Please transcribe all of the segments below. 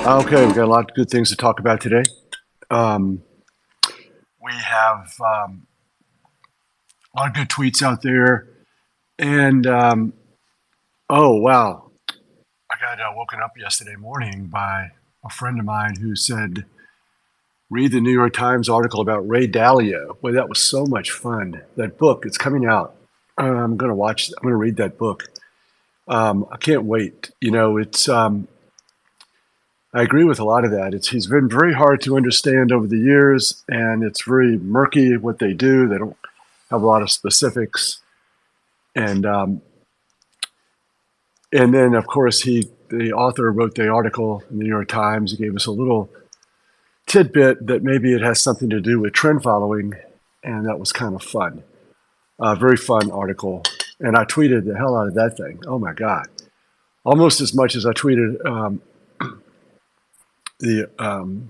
Okay, we've got a lot of good things to talk about today. Um, we have a lot of good tweets out there, and oh wow, I got woken up yesterday morning by a friend of mine who said, "Read the New York Times article about Ray Dalio." Boy, that was so much fun. That book, it's coming out. I'm going to watch. I'm going to read that book. I can't wait. I agree with a lot of that. He's been very hard to understand over the years, and it's very murky what they do. They don't have a lot of specifics, and and then of course the author wrote the article in the New York Times. He gave us a little tidbit that maybe it has something to do with trend following, and that was kind of fun. Very fun article, and I tweeted the hell out of that thing. Oh my god, almost as much as I tweeted the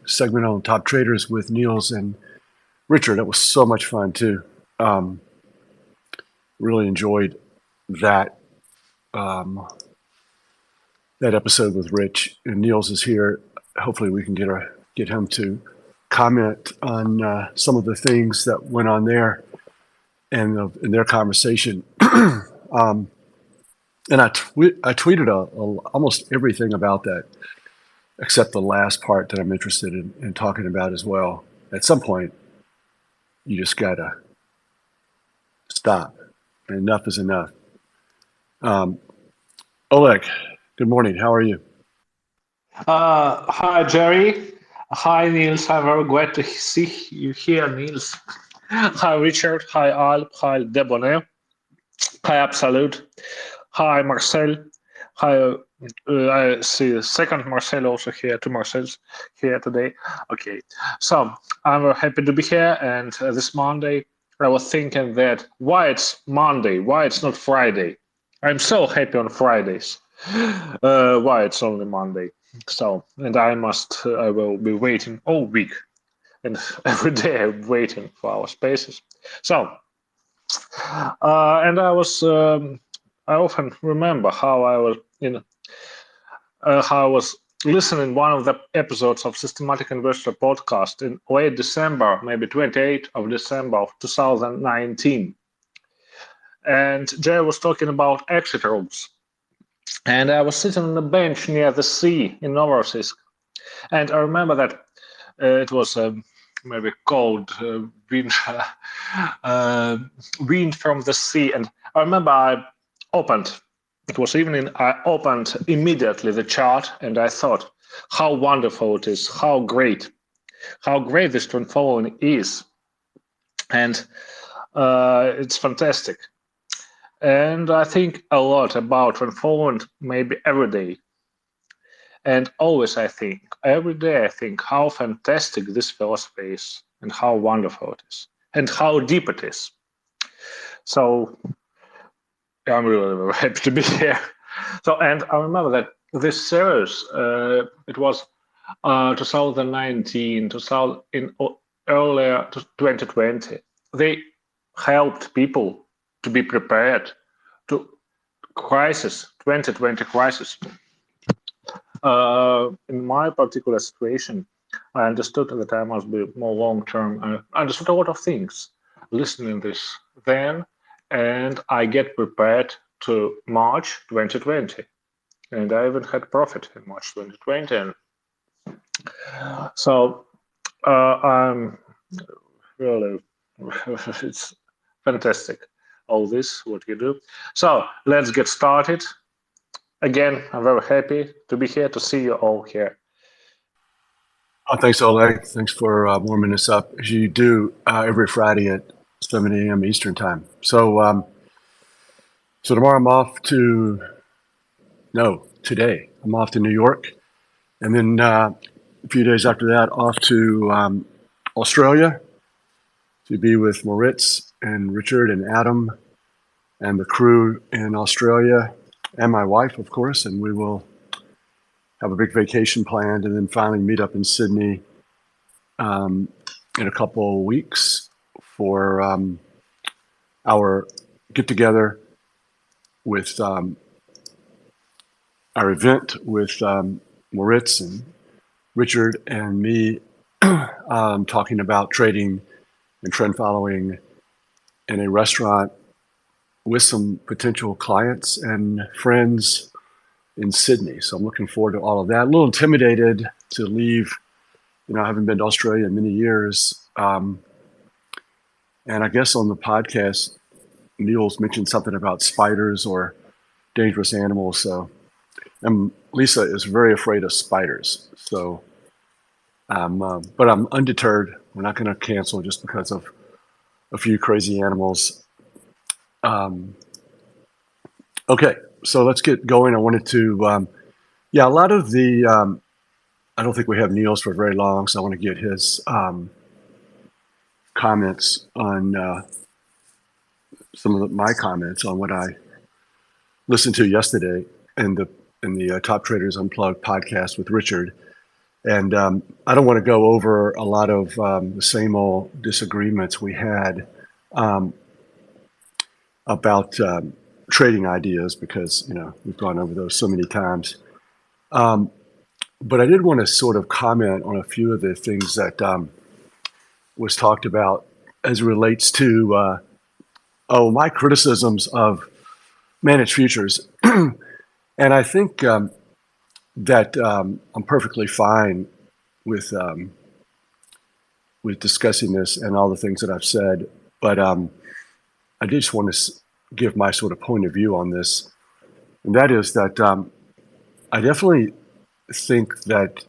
segment on top traders with Niels and Richard. It was so much fun too. Um, really enjoyed that um, that episode with Rich, and Niels is here. Hopefully, we can get him to comment on some of the things that went on there and in their conversation. um, and I tweeted almost everything about that except the last part that I'm interested in talking about as well. At some point, you just gotta stop. Enough is enough. Um, Oleg, good morning. How are you? Hi, Jerry. Hi, Niels. I'm very glad to see you here, Niels. Hi, Richard. Hi, Alp. Hi, Debonair. Hi, Absolute. Hi, Marcel. Hi, I see the second Marcel also here, two Marcels here today. Okay, so I'm very happy to be here. And this Monday, I was thinking that why it's Monday, why it's not Friday. I'm so happy on Fridays. Why it's only Monday. So, and I will be waiting all week, and every day I'm waiting for our spaces. So, and I often remember how I was how I was listening one of the episodes of Systematic Investor podcast in late December, maybe 28th of December of 2019. And Jay was talking about exit rules. And I was sitting on a bench near the sea in Novorossiysk. And I remember that it was maybe cold wind, uh, wind from the sea. And I remember I opened, it was evening, I opened immediately the chart and I thought, how wonderful it is, how great this trend following is. And it's fantastic. And I think a lot about trend following maybe every day. And always every day I think how fantastic this philosophy is and how wonderful it is and how deep it is. So I'm really very happy to be here. So, and I remember that this series, it was 2019, 2000, in earlier 2020. They helped people to be prepared to crisis, 2020 crisis. In my particular situation, I understood that I must be more long term. I understood a lot of things listening this then, and I get prepared to March 2020, and I even had profit in March 2020. And so I'm really, it's fantastic. All this, what you do. So let's get started. Again, I'm very happy to be here to see you all here. Oh, thanks, Oleg. Thanks for warming us up as you do every Friday at 7 a.m. Eastern time. So tomorrow I'm off to no today I'm off to New York, and then a few days after that off to Australia to be with Moritz and Richard and Adam and the crew in Australia and my wife, of course, and we will have a big vacation planned, and then finally meet up in Sydney um, in a couple of weeks for our get together with our event with Moritz and Richard and me talking about trading and trend following in a restaurant with some potential clients and friends in Sydney. So I'm looking forward to all of that. A little intimidated to leave. I haven't been to Australia in many years. And I guess on the podcast, Niels mentioned something about spiders or dangerous animals. So Lisa is very afraid of spiders. So but I'm undeterred. We're not going to cancel just because of a few crazy animals. Okay, so let's get going. I wanted to, a lot of the, I don't think we have Niels for very long, so I want to get his comments on some of my comments on what I listened to yesterday in the Top Traders Unplugged podcast with Richard. And I don't want to go over a lot of the same old disagreements we had about trading ideas because we've gone over those so many times. But I did want to sort of comment on a few of the things that was talked about as it relates to my criticisms of managed futures. And I think that I'm perfectly fine with discussing this and all the things that I've said. But I just want to give my sort of point of view on this. And that is that I definitely think that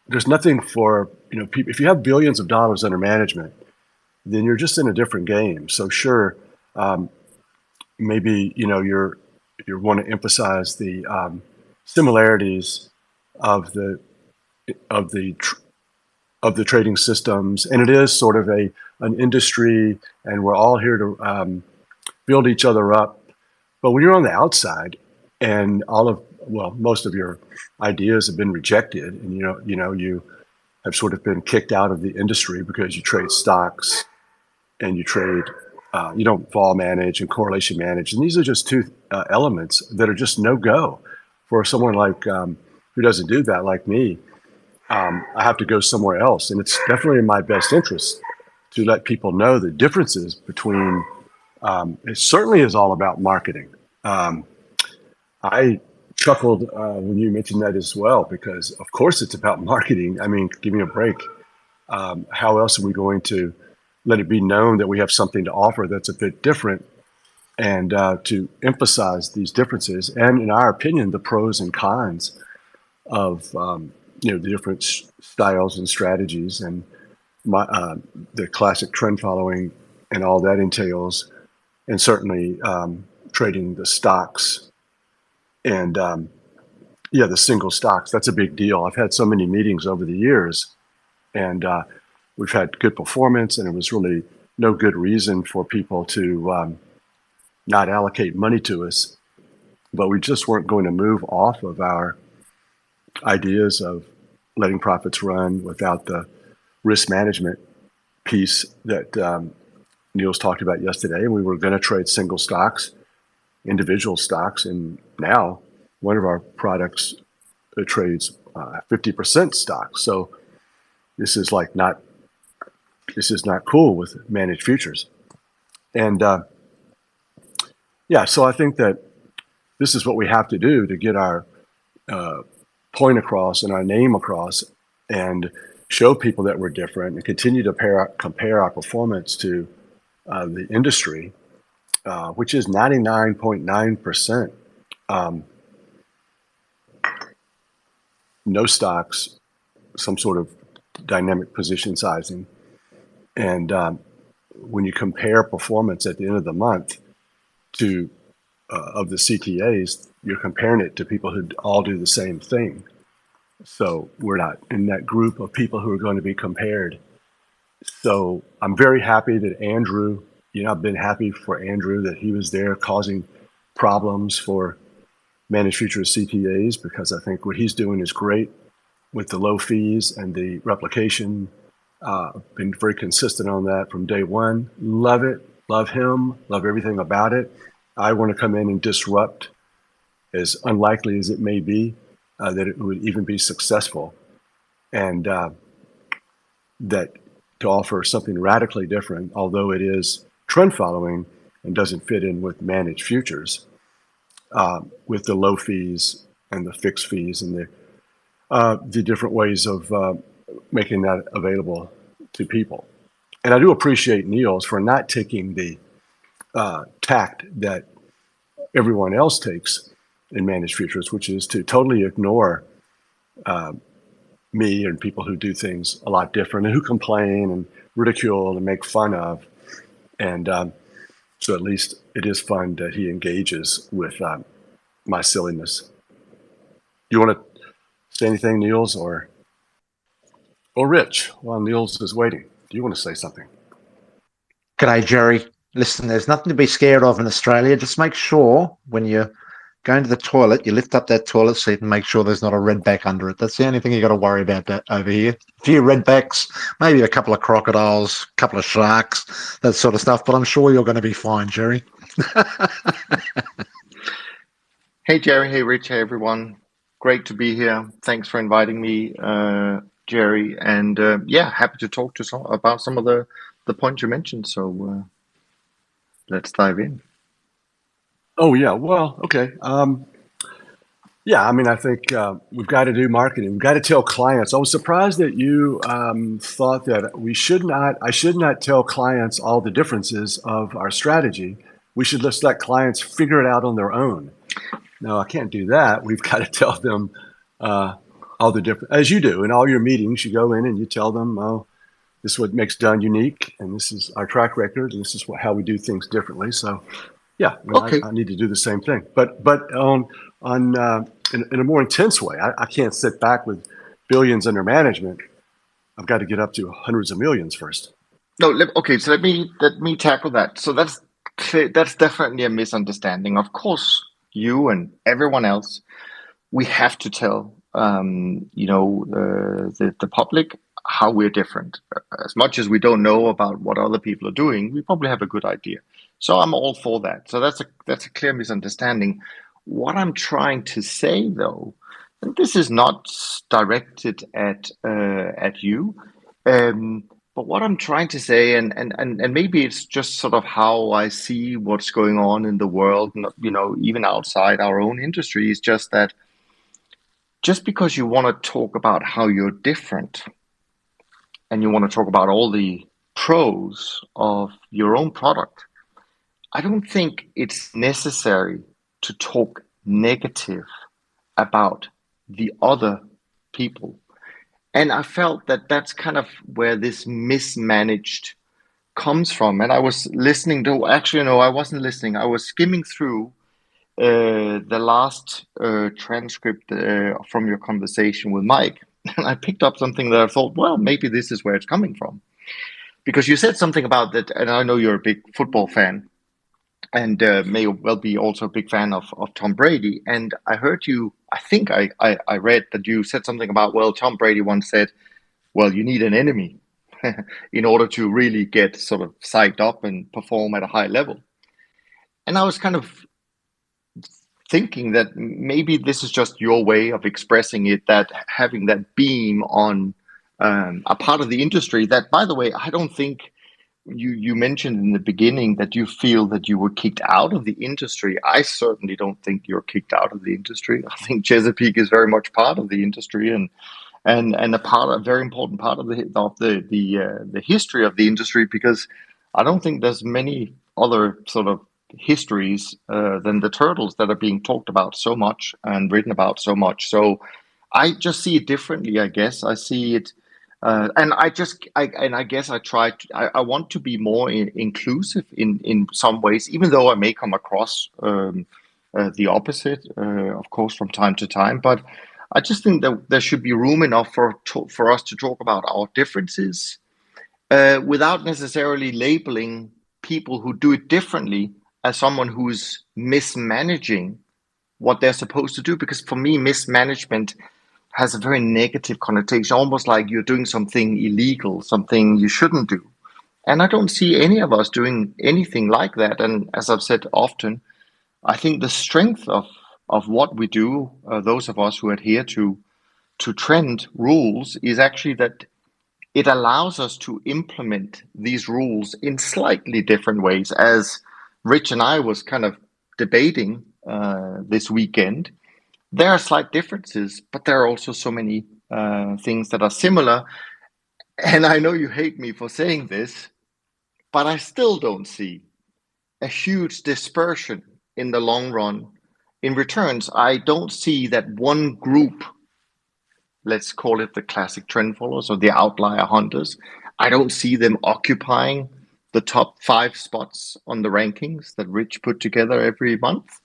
there's nothing for, people. If you have billions of dollars under management, then you're just in a different game. So sure, maybe, you want to emphasize the similarities of the of the of the trading systems, and it is sort of an industry, and we're all here to build each other up. But when you're on the outside, and most of your ideas have been rejected, and you have sort of been kicked out of the industry because you trade stocks and you trade, you don't vol manage and correlation manage, and these are just two elements that are just no go for someone like who doesn't do that, like me. I have to go somewhere else, and it's definitely in my best interest to let people know the differences between. It certainly is all about marketing. I chuckled when you mentioned that as well, because of course it's about marketing. I mean, give me a break. How else are we going to let it be known that we have something to offer that's a bit different, and to emphasize these differences and, in our opinion, the pros and cons of the different styles and strategies, and the classic trend following and all that entails, and certainly trading the stocks and the single stocks. That's a big deal. I've had so many meetings over the years, and we've had good performance, and it was really no good reason for people to not allocate money to us. But we just weren't going to move off of our ideas of letting profits run without the risk management piece that Niels talked about yesterday. And we were going to trade single stocks, individual stocks, and now one of our products trades 50% stocks. So this is not cool with managed futures. And so I think that this is what we have to do to get our point across and our name across, and show people that we're different, and continue to compare our performance to the industry, which is 99.9% no stocks, some sort of dynamic position sizing. And when you compare performance at the end of the month to of the CTAs, you're comparing it to people who all do the same thing. So we're not in that group of people who are going to be compared. So I'm very happy that Andrew, I've been happy for Andrew that he was there causing problems for managed futures CTAs, because I think what he's doing is great with the low fees and the replication. Been very consistent on that from day one. Love it. Love him. Love everything about it. I want to come in and disrupt, as unlikely as it may be, that it would even be successful. and that to offer something radically different, although it is trend following and doesn't fit in with managed futures, with the low fees and the fixed fees and the different ways of making that available to people. And I do appreciate Niels for not taking the tact that everyone else takes in managed futures, which is to totally ignore me and people who do things a lot different and who complain and ridicule and make fun of. And so at least it is fun that he engages with my silliness. Do you want to say anything, Niels, or Rich, while Niels is waiting? Do you want to say something? G'day, Jerry. Listen, there's nothing to be scared of in Australia. Just make sure when you're going to the toilet, you lift up that toilet seat and make sure there's not a redback under it. That's the only thing you got to worry about that over here. A few redbacks, maybe a couple of crocodiles, a couple of sharks, that sort of stuff. But I'm sure you're going to be fine, Jerry. Hey Jerry, hey Rich, hey everyone. Great to be here. Thanks for inviting me, Jerry. And yeah, happy to talk to about some of the points you mentioned. So let's dive in. Oh yeah, well, okay. Yeah, I mean, I think we've got to do marketing. We've got to tell clients. I was surprised that you thought that we should not. I should not tell clients all the differences of our strategy. We should just let clients figure it out on their own. No, I can't do that. We've got to tell them all the different, as you do in all your meetings. You go in and you tell them, "Oh, this is what makes Dunn unique, and this is our track record, and this is how we do things differently." So, yeah, I, mean, Okay. I need to do the same thing, but on in a more intense way. I can't sit back with billions under management. I've got to get up to hundreds of millions first. No, okay. So let me tackle that. So that's definitely a misunderstanding. Of course, you and everyone else, we have to tell the public how we're different. As much as we don't know about what other people are doing, we probably have a good idea. So I'm all for that. So that's a clear misunderstanding. What I'm trying to say, though, and this is not directed at you, um, but what I'm trying to say, and maybe it's just sort of how I see what's going on in the world, even outside our own industry, is just that just because you want to talk about how you're different and you want to talk about all the pros of your own product, I don't think it's necessary to talk negative about the other people. And I felt that that's kind of where this mismanaged comes from. And I was listening to, actually, no, I wasn't listening. I was skimming through the last transcript from your conversation with Mike, and I picked up something that I thought, well, maybe this is where it's coming from. Because you said something about that, and I know you're a big football fan, and may well be also a big fan of Tom Brady. And I heard you, I think I read that you said something about, well, Tom Brady once said, well, you need an enemy in order to really get sort of psyched up and perform at a high level. And I was kind of thinking that maybe this is just your way of expressing it, that having that beam on a part of the industry that, by the way, I don't think you mentioned in the beginning that you feel that you were kicked out of the industry. I certainly don't think you're kicked out of the industry. I think Chesapeake is very much part of the industry and a very important part of the history of the industry, because I don't think there's many other sort of histories than the turtles that are being talked about so much and written about so much. So I just see it differently. I guess I see it, and I guess I want to be more inclusive in some ways, even though I may come across the opposite, of course, from time to time, but. I just think that there should be room enough for us to talk about our differences without necessarily labeling people who do it differently as someone who's mismanaging what they're supposed to do. Because for me, mismanagement has a very negative connotation, almost like you're doing something illegal, something you shouldn't do. And I don't see any of us doing anything like that. And as I've said often, I think the strength of what we do, those of us who adhere to to trend rules is actually that it allows us to implement these rules in slightly different ways. As Rich and I was kind of debating this weekend, there are slight differences, but there are also so many things that are similar. And I know you hate me for saying this, but I still don't see a huge dispersion in the long run in returns. I don't see that one group, let's call it the classic trend followers or the outlier hunters, I don't see them occupying the top 5 spots on the rankings that Rich put together every month.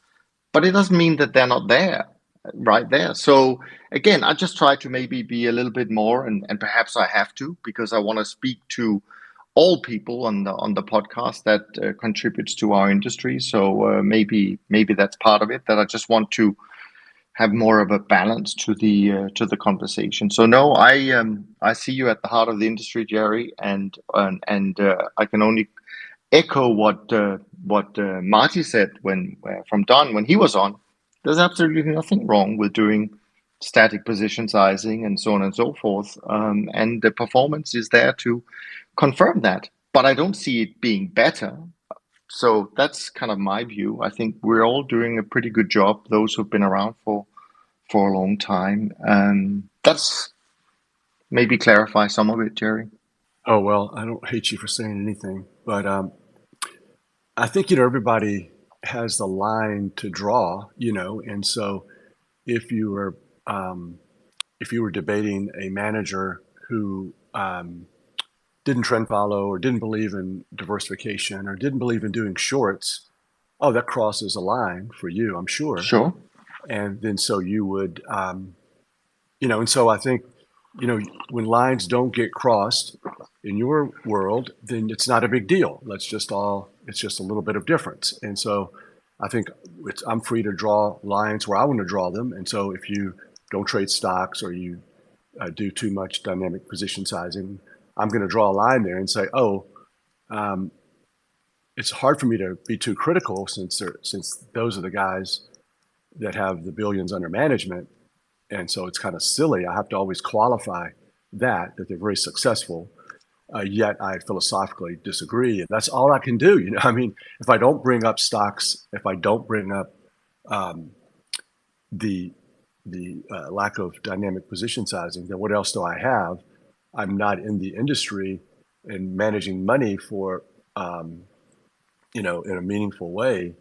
But it doesn't mean that they're not there, right there. So again, I just try to maybe be a little bit more, and perhaps I have to, because I want to speak to all people on the podcast that contributes to our industry. So maybe that's part of it, that I just want to have more of a balance to the conversation. So no, I see you at the heart of the industry, Jerry, and I can only echo what Marty said when from Don when he was on. There's absolutely nothing wrong with doing static position sizing and so on and so forth, and the performance is there to confirm that. But I don't see it being better. So that's kind of my view. I think we're all doing a pretty good job, those who've been around for a long time. That's maybe clarify some of it, Jerry. Oh, well, I don't hate you for saying anything, but I think, everybody has the line to draw, and so if you were debating a manager who didn't trend follow or didn't believe in diversification or didn't believe in doing shorts, oh, that crosses a line for you, I'm sure. Sure. And then so you would, and so I think, when lines don't get crossed in your world, then it's not a big deal. It's just a little bit of difference. And so I think I'm free to draw lines where I want to draw them. And so if you don't trade stocks or you do too much dynamic position sizing, I'm going to draw a line there and say, it's hard for me to be too critical since those are the guys that have the billions under management. And so it's kind of silly. I have to always qualify that they're very successful. Yet I philosophically disagree. And that's all I can do. I mean, if I don't bring up stocks, if I don't bring up the lack of dynamic position sizing, then what else do I have? I'm not in the industry and managing money for, in a meaningful way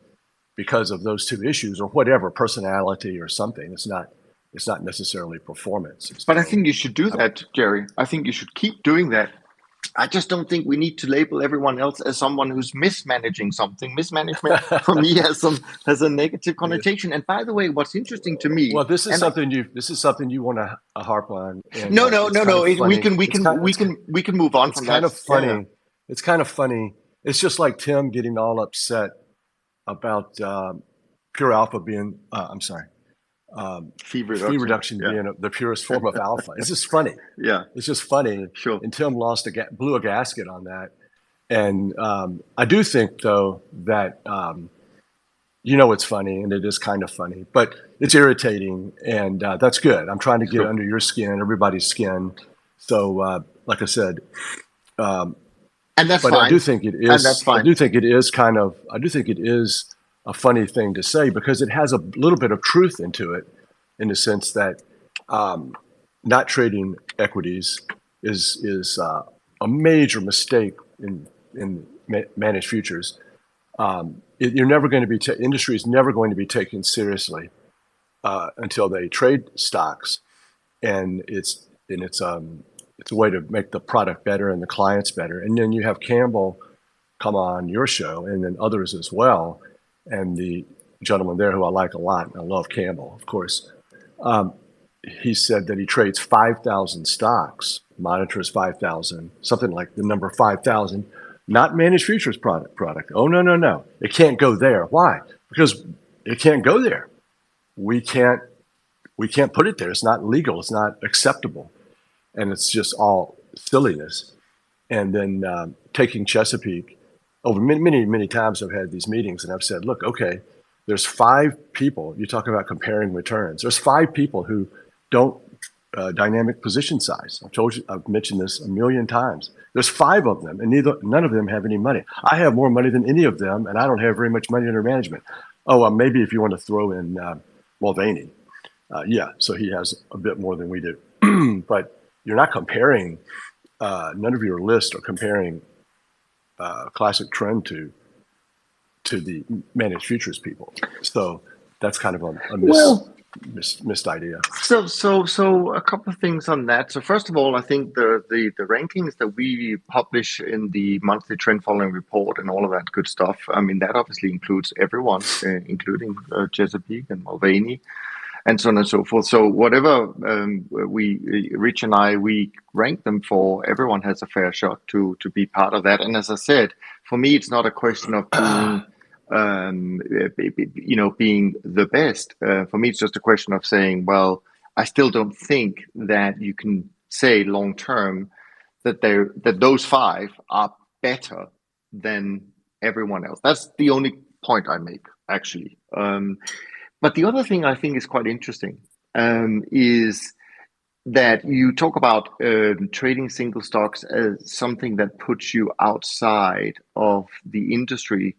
because of those two issues or whatever, personality or something. It's not necessarily performance. But I think you should do that, Jerry. I think you should keep doing that. I just don't think we need to label everyone else as someone who's mismanaging something. Mismanagement for me has a negative connotation. And by the way, what's interesting to me. Well, this is something you want to harp on. And, no. We can move on from that. It's kind of funny. Yeah. It's kind of funny. It's just like Tim getting all upset about pure alpha being. Fee reduction being the purest form of alpha. It's just funny. Yeah, it's just funny. Sure. And Tim blew a gasket on that. And I do think though that it's funny and it is kind of funny, but it's irritating and that's good. I'm trying to get under your skin, everybody's skin. So like I said, and that's but fine. I do think it is. And that's fine. I do think it is a funny thing to say because it has a little bit of truth into it, in the sense that not trading equities is a major mistake in managed futures. You're never going to be industry is never going to be taken seriously until they trade stocks, and it's a way to make the product better and the clients better. And then you have Campbell come on your show, and then others as well. And the gentleman there who I like a lot, I love Campbell, of course. He said that he trades 5,000 stocks, monitors 5,000, something like the number 5,000, not managed futures product. Oh, no. It can't go there. Why? Because it can't go there. We can't put it there. It's not legal. It's not acceptable. And it's just all silliness. And then taking Chesapeake, over many times I've had these meetings and I've said, look, okay, there's 5 people, you talk about comparing returns. There's 5 people who don't dynamic position size. I've mentioned this a million times. There's 5 of them, and none of them have any money. I have more money than any of them, and I don't have very much money under management. Oh, maybe if you want to throw in Mulvaney. Yeah, so he has a bit more than we do. But you're not comparing, none of your lists are comparing classic trend to the managed futures people. So that's kind of a missed idea. So a couple of things on that. So first of all, I think the rankings that we publish in the monthly trend following report and all of that good stuff, I mean, that obviously includes everyone, including Chesapeake and Mulvaney and so on and so forth. So whatever Rich and I, we rank them for, everyone has a fair shot to be part of that. And as I said, for me, it's not a question of being being the best. For me, it's just a question of saying, well, I still don't think that you can say long term that those 5 are better than everyone else. That's the only point I make, actually. But the other thing I think is quite interesting is that you talk about trading single stocks as something that puts you outside of the industry.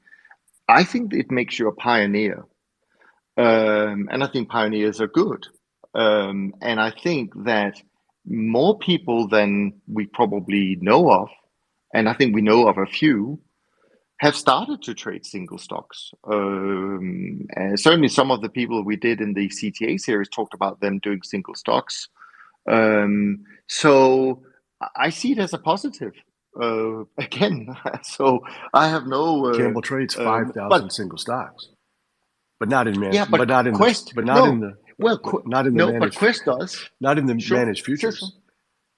I think it makes you a pioneer. And I think pioneers are good. And I think that more people than we probably know of, and I think we know of a few, have started to trade single stocks. And certainly some of the people we did in the CTA series talked about them doing single stocks. So I see it as a positive. Again, so I have no. Campbell trades 5,000 single stocks, but not in yeah, but not in Quest, the, but not in the, well, not in the no, managed, but Quest does. not in the Sure, managed sure, futures. sure.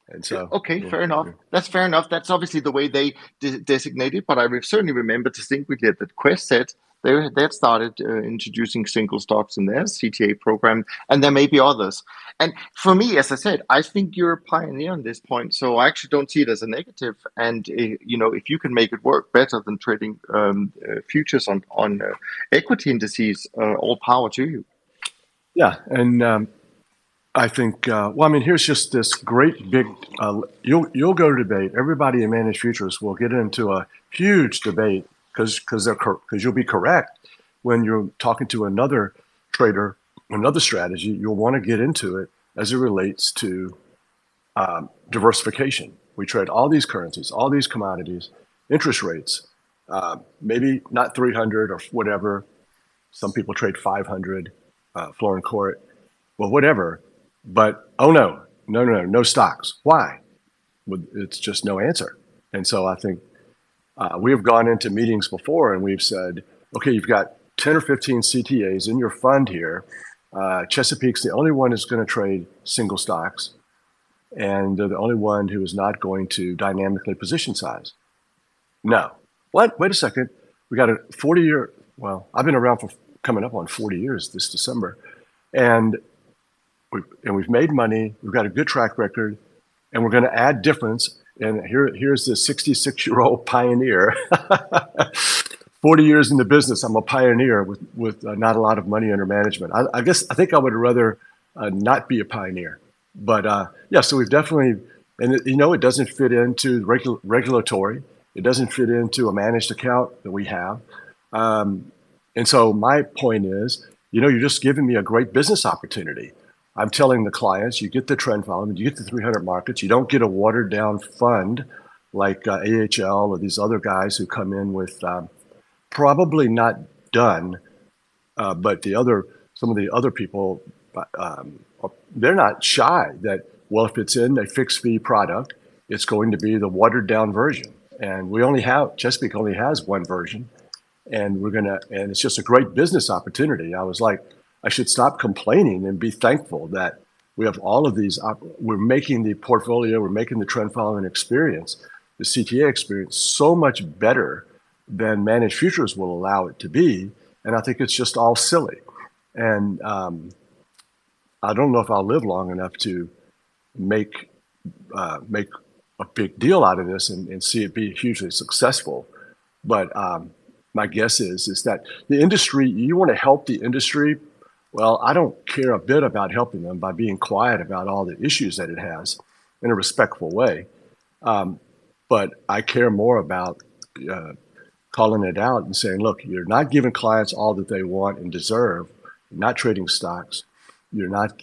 And so, Okay, yeah, fair enough. yeah. That's fair enough. That's obviously the way they designate it. But I certainly remember distinctly that Quest said they had started introducing single stocks in their CTA program, and there may be others. And for me, as I said, I think you're a pioneer on this point. So I actually don't see it as a negative. And if you can make it work better than trading futures on equity indices, all power to you. Yeah, and I think, well, I mean, here's just this great big. You'll go to debate. Everybody in managed futures will get into a huge debate because you'll be correct when you're talking to another trader, another strategy. You'll want to get into it as it relates to diversification. We trade all these currencies, all these commodities, interest rates. Maybe not 300 or whatever. Some people trade 500, floor and court. Well, whatever. But no stocks. Why? Well, it's just no answer. And so I think we have gone into meetings before and we've said, okay, you've got 10 or 15 CTAs in your fund here. Chesapeake's the only one who's going to trade single stocks, and they're the only one who is not going to dynamically position size. No. What? Wait a second. We got a 40-year. Well, I've been around for coming up on 40 years this December, and we've made money. We've got a good track record, and we're going to add difference. And here's this 66-year-old pioneer, 40 years in the business. I'm a pioneer with not a lot of money under management. I think I would rather not be a pioneer. But yeah, so we've definitely, and it doesn't fit into regulatory. It doesn't fit into a managed account that we have. And so my point is, you're just giving me a great business opportunity. I'm telling the clients, you get the trend following, you get the 300 markets, you don't get a watered down fund like AHL or these other guys who come in with probably not done, but some of the other people, they're not shy that, well, if it's in a fixed fee product, it's going to be the watered down version. And Chesapeake only has one version, and and it's just a great business opportunity. I was like, I should stop complaining and be thankful that we have all of these. We're making the portfolio, we're making the trend following experience, the CTA experience, so much better than managed futures will allow it to be. And I think it's just all silly. And I don't know if I'll live long enough to make a big deal out of this and see it be hugely successful. But my guess is that the industry, you want to help the industry Well, I don't care a bit about helping them by being quiet about all the issues that it has in a respectful way. But I care more about calling it out and saying, look, you're not giving clients all that they want and deserve. You're not trading stocks. You're not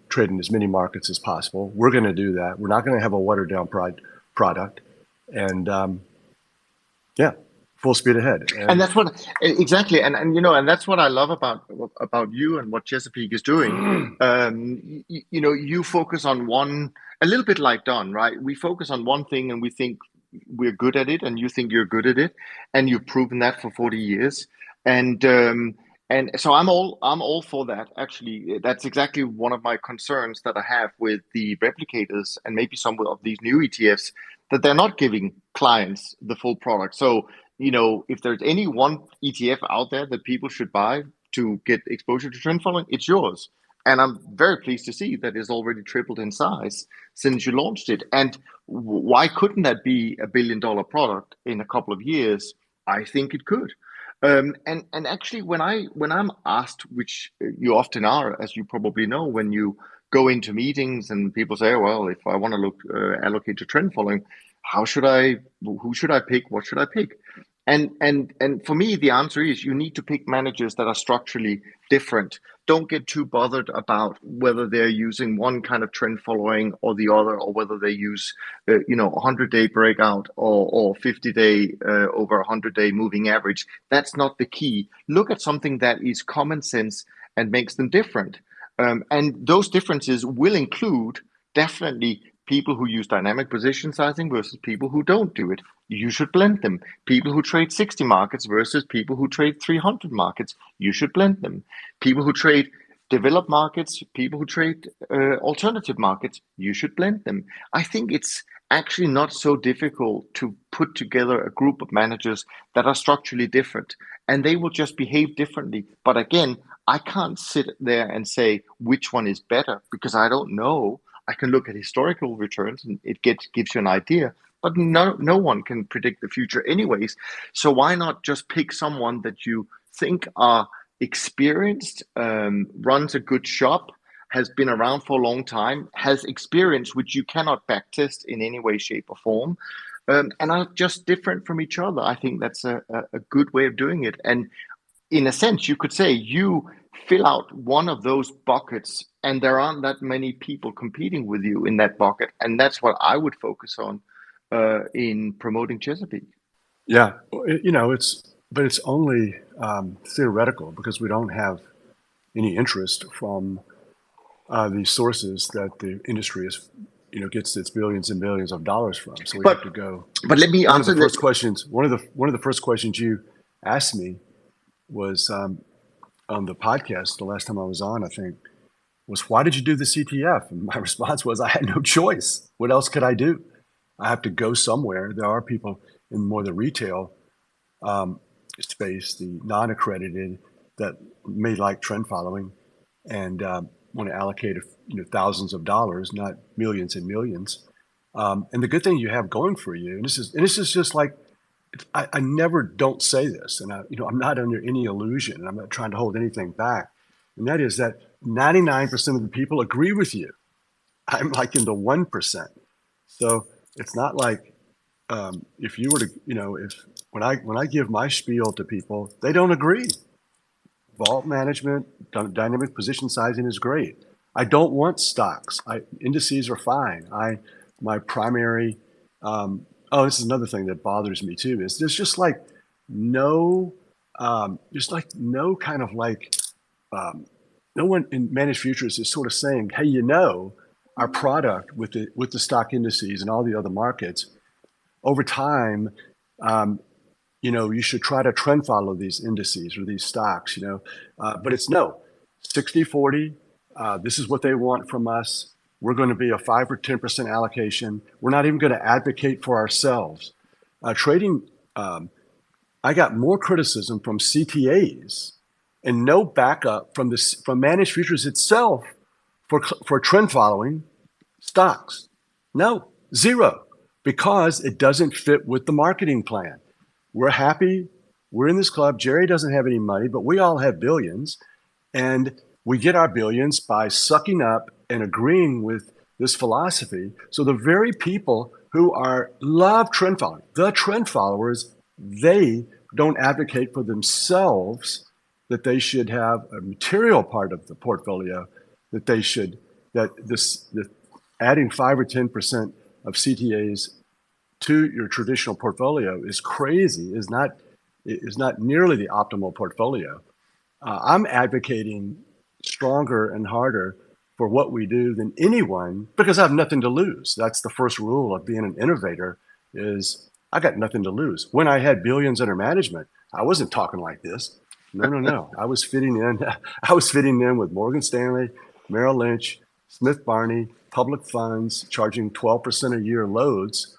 trading as many markets as possible. We're going to do that. We're not going to have a watered down product. And yeah, full speed ahead. And that's what exactly, and that's what I love about you and what Chesapeake is doing. You focus on one, a little bit like Don, right? We focus on one thing and we think we're good at it, and you think you're good at it, and you've proven that for 40 years. And so I'm all for that. Actually, that's exactly one of my concerns that I have with the replicators and maybe some of these new ETFs, that they're not giving clients the full product. So if there's any one ETF out there that people should buy to get exposure to trend following, it's yours. And I'm very pleased to see that it's already tripled in size since you launched it. And why couldn't that be a billion-dollar product in a couple of years? I think it could. And actually, when I'm asked, which you often are, as you probably know, when you go into meetings and people say, well, if I want to allocate to trend following, who should I pick? What should I pick? And for me, the answer is you need to pick managers that are structurally different. Don't get too bothered about whether they're using one kind of trend following or the other, or whether they use, 100-day breakout or 50-day over 100-day moving average. That's not the key. Look at something that is common sense and makes them different. And those differences will include definitely people who use dynamic position sizing versus people who don't do it. You should blend them. People who trade 60 markets versus people who trade 300 markets. You should blend them. People who trade developed markets, people who trade alternative markets. You should blend them. I think it's actually not so difficult to put together a group of managers that are structurally different, and they will just behave differently. But again, I can't sit there and say which one is better because I don't know. I can look at historical returns and it gives you an idea, but no one can predict the future anyways. So why not just pick someone that you think are experienced, runs a good shop, has been around for a long time, has experience which you cannot backtest in any way, shape, or form, and are just different from each other. I think that's a good way of doing it. And in a sense, you could say you fill out one of those buckets, and there aren't that many people competing with you in that bucket. And that's what I would focus on in promoting Chesapeake. Yeah, it's only theoretical because we don't have any interest from these sources that the industry is, gets its billions and billions of dollars from. So we have to go. But let me answer the first questions. One of the first questions you asked me was on the podcast the last time I was on, I think, was why did you do this ETF? And my response was I had no choice. What else could I do? I have to go somewhere. There are people in more the retail space, the non-accredited, that may like trend following and want to allocate thousands of dollars, not millions and millions. And the good thing you have going for you, and this is just like, I never don't say this, and I'm not under any illusion, and I'm not trying to hold anything back. And that is that 99% of the people agree with you. I'm like in the 1%. So it's not like if you were to, if when I give my spiel to people, they don't agree. Vault management, dynamic position sizing is great. I don't want stocks. Indices are fine. My primary. This is another thing that bothers me too. Is there's just like no, no kind of like no one in managed futures is sort of saying, hey, our product with the stock indices and all the other markets over time, you should try to trend follow these indices or these stocks, but it's no 60-40. This is what they want from us. We're going to be a 5 or 10% allocation. We're not even going to advocate for ourselves. Trading, I got more criticism from CTAs and no backup from managed futures itself for trend following stocks. No, zero, because it doesn't fit with the marketing plan. We're happy. We're in this club. Jerry doesn't have any money, but we all have billions. And we get our billions by sucking up and agreeing with this philosophy. So the very people who love trend following, the trend followers, they don't advocate for themselves that they should have a material part of the portfolio, that adding 5 or 10% of CTAs to your traditional portfolio is crazy, is not nearly the optimal portfolio. I'm advocating stronger and harder for what we do than anyone because I have nothing to lose. That's the first rule of being an innovator is I got nothing to lose. When I had billions under management, I wasn't talking like this. No. I was fitting in with Morgan Stanley, Merrill Lynch, Smith Barney, public funds, charging 12% a year loads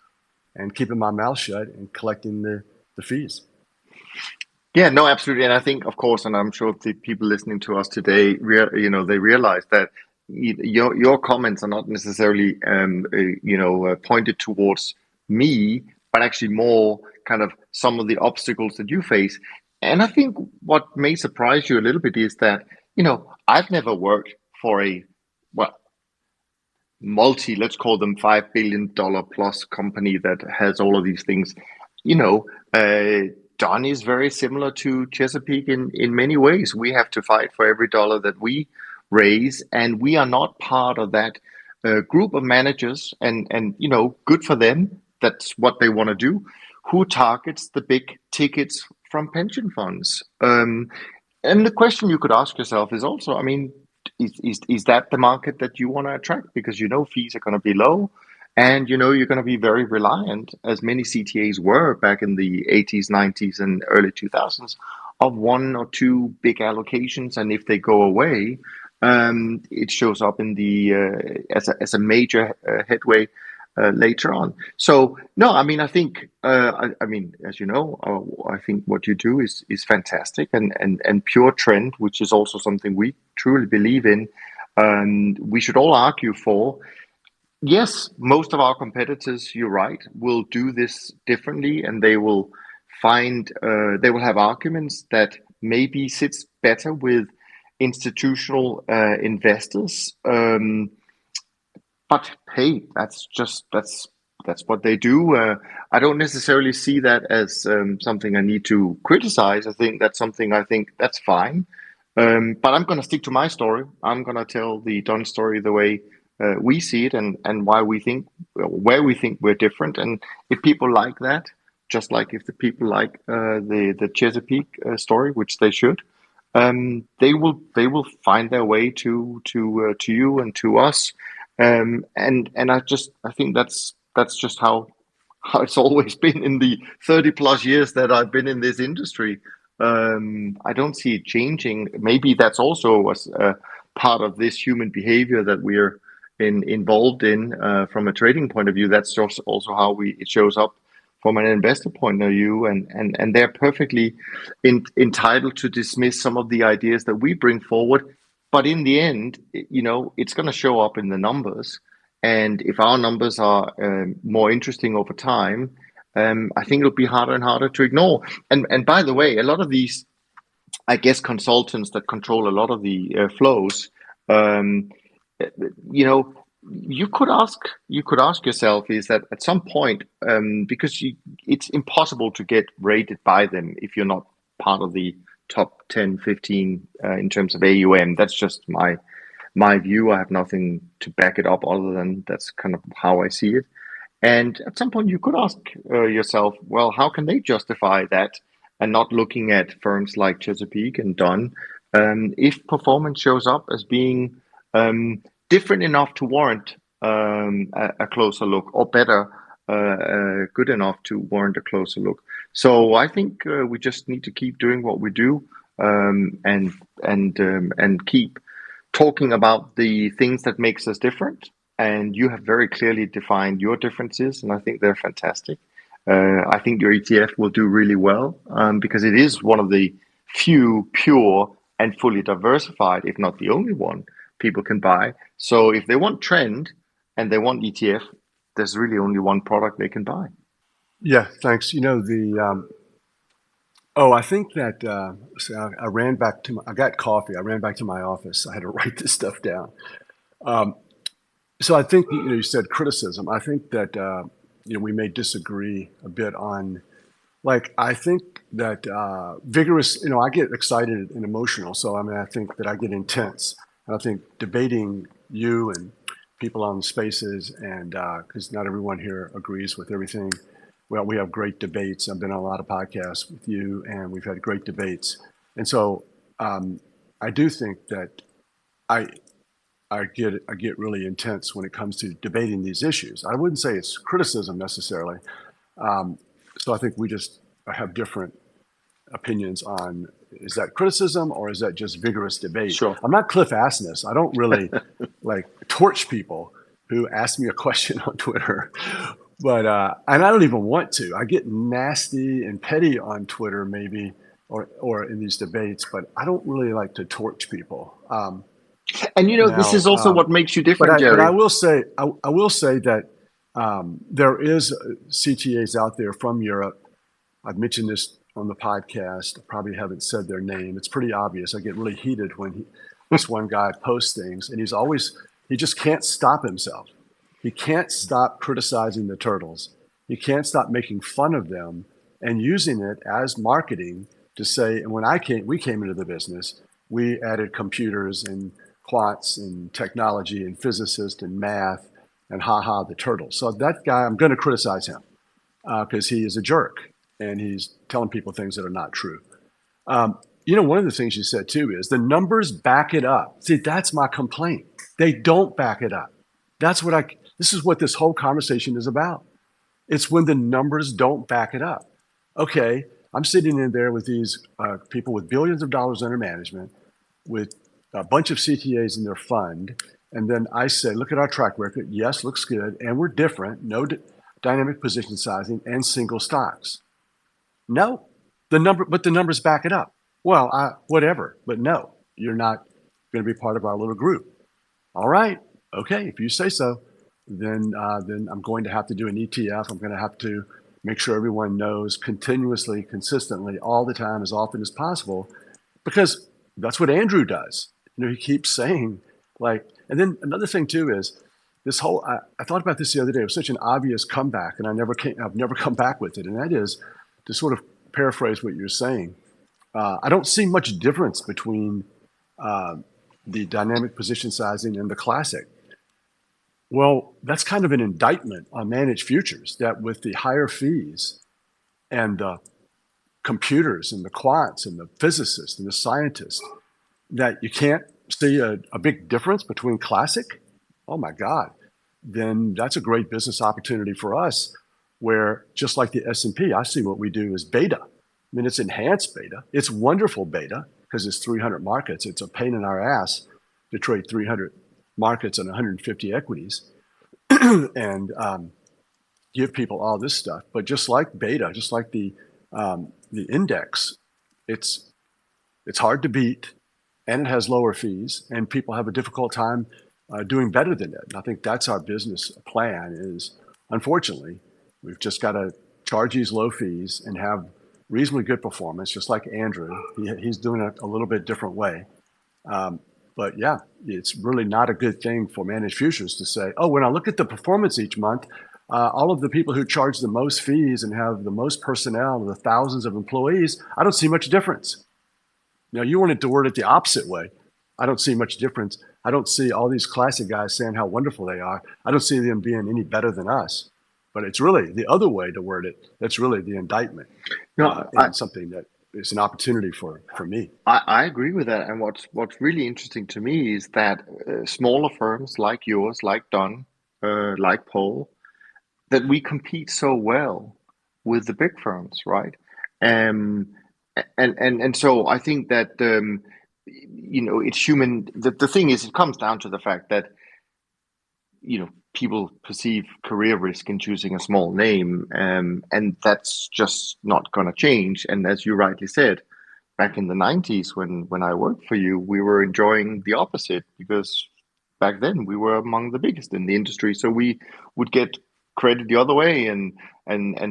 and keeping my mouth shut and collecting the fees. Yeah, no, absolutely. And I think, of course, and I'm sure the people listening to us today, they realize that your comments are not necessarily, pointed towards me, but actually more kind of some of the obstacles that you face. And I think what may surprise you a little bit is that, I've never worked for a, well, let's call them $5 billion plus company that has all of these things. You know, Don is very similar to Chesapeake in many ways. We have to fight for every dollar that we raise, and we are not part of that group of managers. And good for them. That's what they want to do. Who targets the big tickets from pension funds? And the question you could ask yourself is also, I mean, is that the market that you want to attract? Because fees are going to be low, and you're going to be very reliant, as many CTAs were back in the 80s, 90s, and early 2000s, of one or two big allocations, and if they go away, it shows up in the as a major headway later on. So no, I mean, I think, I mean, as you know, I think what you do is fantastic and pure trend, which is also something we truly believe in. We should all argue for. Yes, most of our competitors, you're right, will do this differently, and they will they will have arguments that maybe sits better with institutional investors. But hey, that's what they do. I don't necessarily see that as something I need to criticize. I think that's fine. But I'm going to stick to my story. I'm going to tell the Don story the way we see it, and why we think where we think we're different. And if people like that, just like if the people like the Chesapeake story, which they should, they will find their way to you and to us. And I think that's just how it's always been in the 30 plus years that I've been in this industry. I don't see it changing. Maybe that's also a part of this human behavior that we're involved in from a trading point of view. That's just also how it shows up from an investor point of view, and they're perfectly entitled to dismiss some of the ideas that we bring forward. But in the end, it's going to show up in the numbers. And if our numbers are more interesting over time, I think it'll be harder and harder to ignore. And by the way, a lot of these, I guess, consultants that control a lot of the flows, um, you could ask yourself, is that at some point, because it's impossible to get rated by them if you're not part of the top 10, 15 in terms of AUM. That's just my view. I have nothing to back it up other than that's kind of how I see it. And at some point, you could ask yourself, well, how can they justify that, and not looking at firms like Chesapeake and Dunn, if performance shows up as being different enough to warrant a closer look, or better, good enough to warrant a closer look. So I think we just need to keep doing what we do, and keep talking about the things that makes us different. And you have very clearly defined your differences, and I think they're fantastic. I think your ETF will do really well, because it is one of the few pure and fully diversified, if not the only one, people can buy. So if they want trend and they want ETF, there's really only one product they can buy. Yeah, thanks. Oh, I think that I ran back to I got coffee. I ran back to my office. I had to write this stuff down. Um, so I think you said criticism. I think that we may disagree a bit on like I think that vigorous. I get excited and emotional. So I mean, I think that I get intense. And I think debating you and people on spaces and because not everyone here agrees with everything. Well, we have great debates. I've been on a lot of podcasts with you, and we've had great debates. And so um, I do think that I I get really intense when it comes to debating these issues. I wouldn't say it's criticism necessarily. Um, so I think we just have different opinions on is that criticism or is that just vigorous debate? Sure. I'm not Cliff Asness. I don't really like torch people who ask me a question on Twitter, but and I don't even want to. I get nasty and petty on Twitter maybe or in these debates, but I don't really like to torch people. And this Now, is also what makes you but different, I Jerry. will say I will say that there is CTAs out there from Europe. I've mentioned this on the podcast. I probably haven't said their name. It's pretty obvious. I get really heated when this one guy posts things, and he just can't stop himself. He can't stop criticizing the turtles. He can't stop making fun of them and using it as marketing to say. And when we came into the business, we added computers and quants and technology and physicists and math and the turtles. So that guy, I'm going to criticize him because he is a jerk and he's telling people things that are not true. One of the things you said too is the numbers back it up. See, that's my complaint. They don't back it up. This is what this whole conversation is about. It's when the numbers don't back it up. Okay, I'm sitting in there with these people with billions of dollars under management, with a bunch of CTAs in their fund, and then I say, look at our track record. Yes, looks good, and we're different. No dynamic position sizing and single stocks. No, but the numbers back it up. Well, whatever, but no, you're not going to be part of our little group. All right, okay, if you say so, then I'm going to have to do an ETF. I'm going to have to make sure everyone knows continuously, consistently, all the time, as often as possible, because that's what Andrew does. He keeps saying and then another thing too is this whole. I thought about this the other day. It was such an obvious comeback, and I've never come back with it, and that is to sort of paraphrase what you're saying. I don't see much difference between the dynamic position sizing and the classic. Well, that's kind of an indictment on managed futures that with the higher fees and the computers and the quants and the physicists and the scientists, that you can't see a big difference between classic. Oh my God, then that's a great business opportunity for us where just like the S&P, I see what we do is beta. I mean, it's enhanced beta. It's wonderful beta because it's 300 markets. It's a pain in our ass to trade 300 markets and 150 equities and give people all this stuff. But just like beta, just like the index, it's hard to beat, and it has lower fees, and people have a difficult time doing better than it. And I think that's our business plan. Is unfortunately we've just got to charge these low fees and have reasonably good performance, just like Andrew. He's doing it a little bit different way. But yeah, it's really not a good thing for managed futures to say, oh, when I look at the performance each month, all of the people who charge the most fees and have the most personnel and the thousands of employees, I don't see much difference. Now, you wanted to word it the opposite way. I don't see much difference. I don't see all these classic guys saying how wonderful they are. I don't see them being any better than us. But it's really the other way to word it. That's really the indictment and something that is an opportunity for me. I agree with that. And what's really interesting to me is that smaller firms like yours, like Don, like Paul, that we compete so well with the big firms, right? Um, and so I think that it's human. The thing is, it comes down to the fact that people perceive career risk in choosing a small name, and that's just not going to change. And as you rightly said, back in the 90s when I worked for you, we were enjoying the opposite because back then we were among the biggest in the industry. So we would get credit the other way, and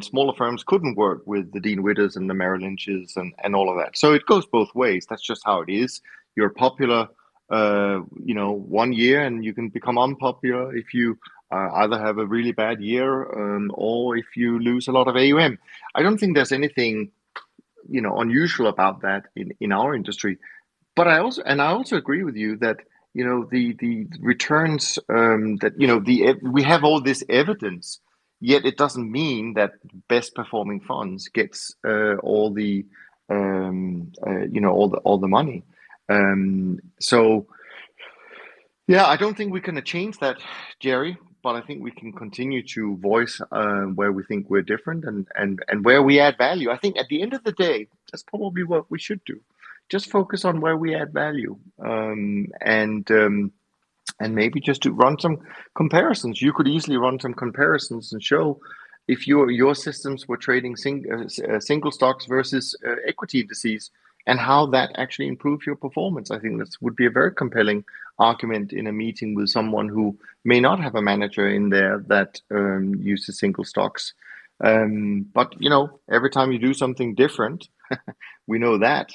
smaller firms couldn't work with the Dean Witters and the Merrill Lynches and all of that. So it goes both ways. That's just how it is. You're popular, 1 year, and you can become unpopular if you either have a really bad year, or if you lose a lot of AUM. I don't think there's anything unusual about that in our industry. But I also agree with you that the returns, that we have all this evidence, yet it doesn't mean that best performing funds gets all the all the money. So yeah, I don't think we're going to change that, Jerry. But I think we can continue to voice where we think we're different, and where we add value. I think at the end of the day, that's probably what we should do. Just focus on where we add value, and maybe just to run some comparisons. You could easily run some comparisons and show if your systems were trading single stocks versus equity indices, and how that actually improves your performance. I think this would be a very compelling argument in a meeting with someone who may not have a manager in there that uses single stocks. But every time you do something different, we know that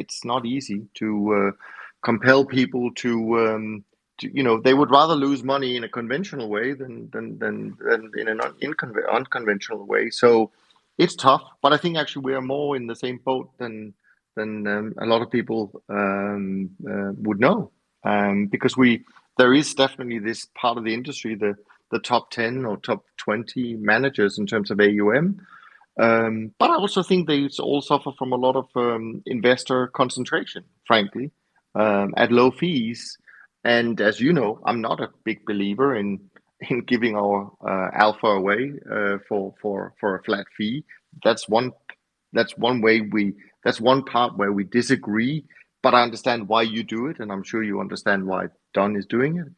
it's not easy to compel people to they would rather lose money in a conventional way than in an unconventional way. So it's tough, but I think actually we are more in the same boat than a lot of people would know, because there is definitely this part of the industry, the top 10 or top 20 managers in terms of AUM. But I also think they all suffer from a lot of investor concentration, frankly, at low fees. And as you know, I'm not a big believer in giving our alpha away for a flat fee. That's one part where we disagree. But I understand why you do it, and I'm sure you understand why Don is doing it.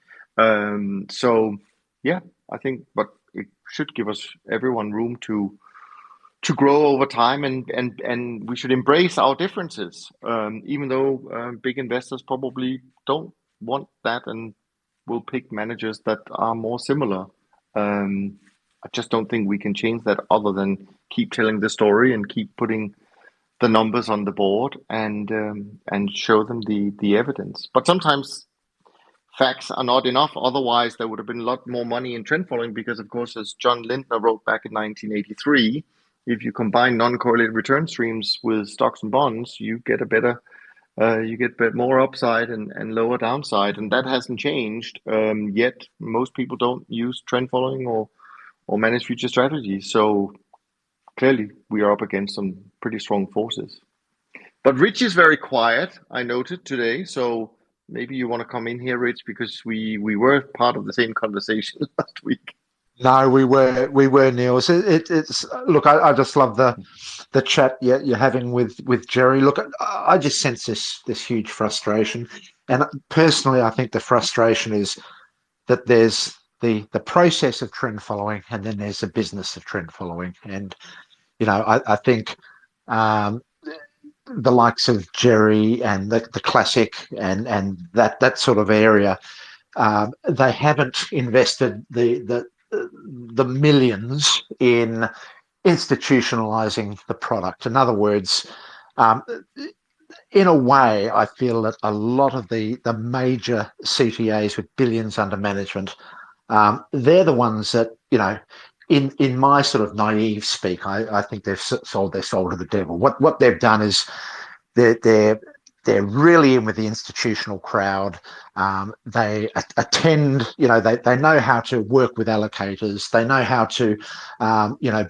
So yeah, I think, but it should give us everyone room to grow over time, and we should embrace our differences, even though big investors probably don't want that and will pick managers that are more similar. I just don't think we can change that other than keep telling the story and keep putting the numbers on the board, and show them the evidence. But sometimes facts are not enough. Otherwise, there would have been a lot more money in trend following, because, of course, as John Lindner wrote back in 1983, if you combine non-correlated return streams with stocks and bonds, you get more upside and lower downside, and that hasn't changed. Yet most people don't use trend following or manage future strategies. So clearly, we are up against some pretty strong forces. But Rich is very quiet, I noted today. So maybe you want to come in here, Rich, because we were part of the same conversation last week. No, we were, Niels. It's look, I just love the chat you're having with Jerry. Look, I just sense this huge frustration, and personally, I think the frustration is that there's the process of trend following, and then there's the business of trend following. And I think the likes of Jerry and the classic and that sort of area, they haven't invested the millions in institutionalizing the product. In other words, in a way, I feel that a lot of the major CTAs with billions under management, they're the ones that, in my sort of naive speak, I think they've sold their soul to the devil. What they've done is they're really in with the institutional crowd. They attend, they know how to work with allocators. They know how to,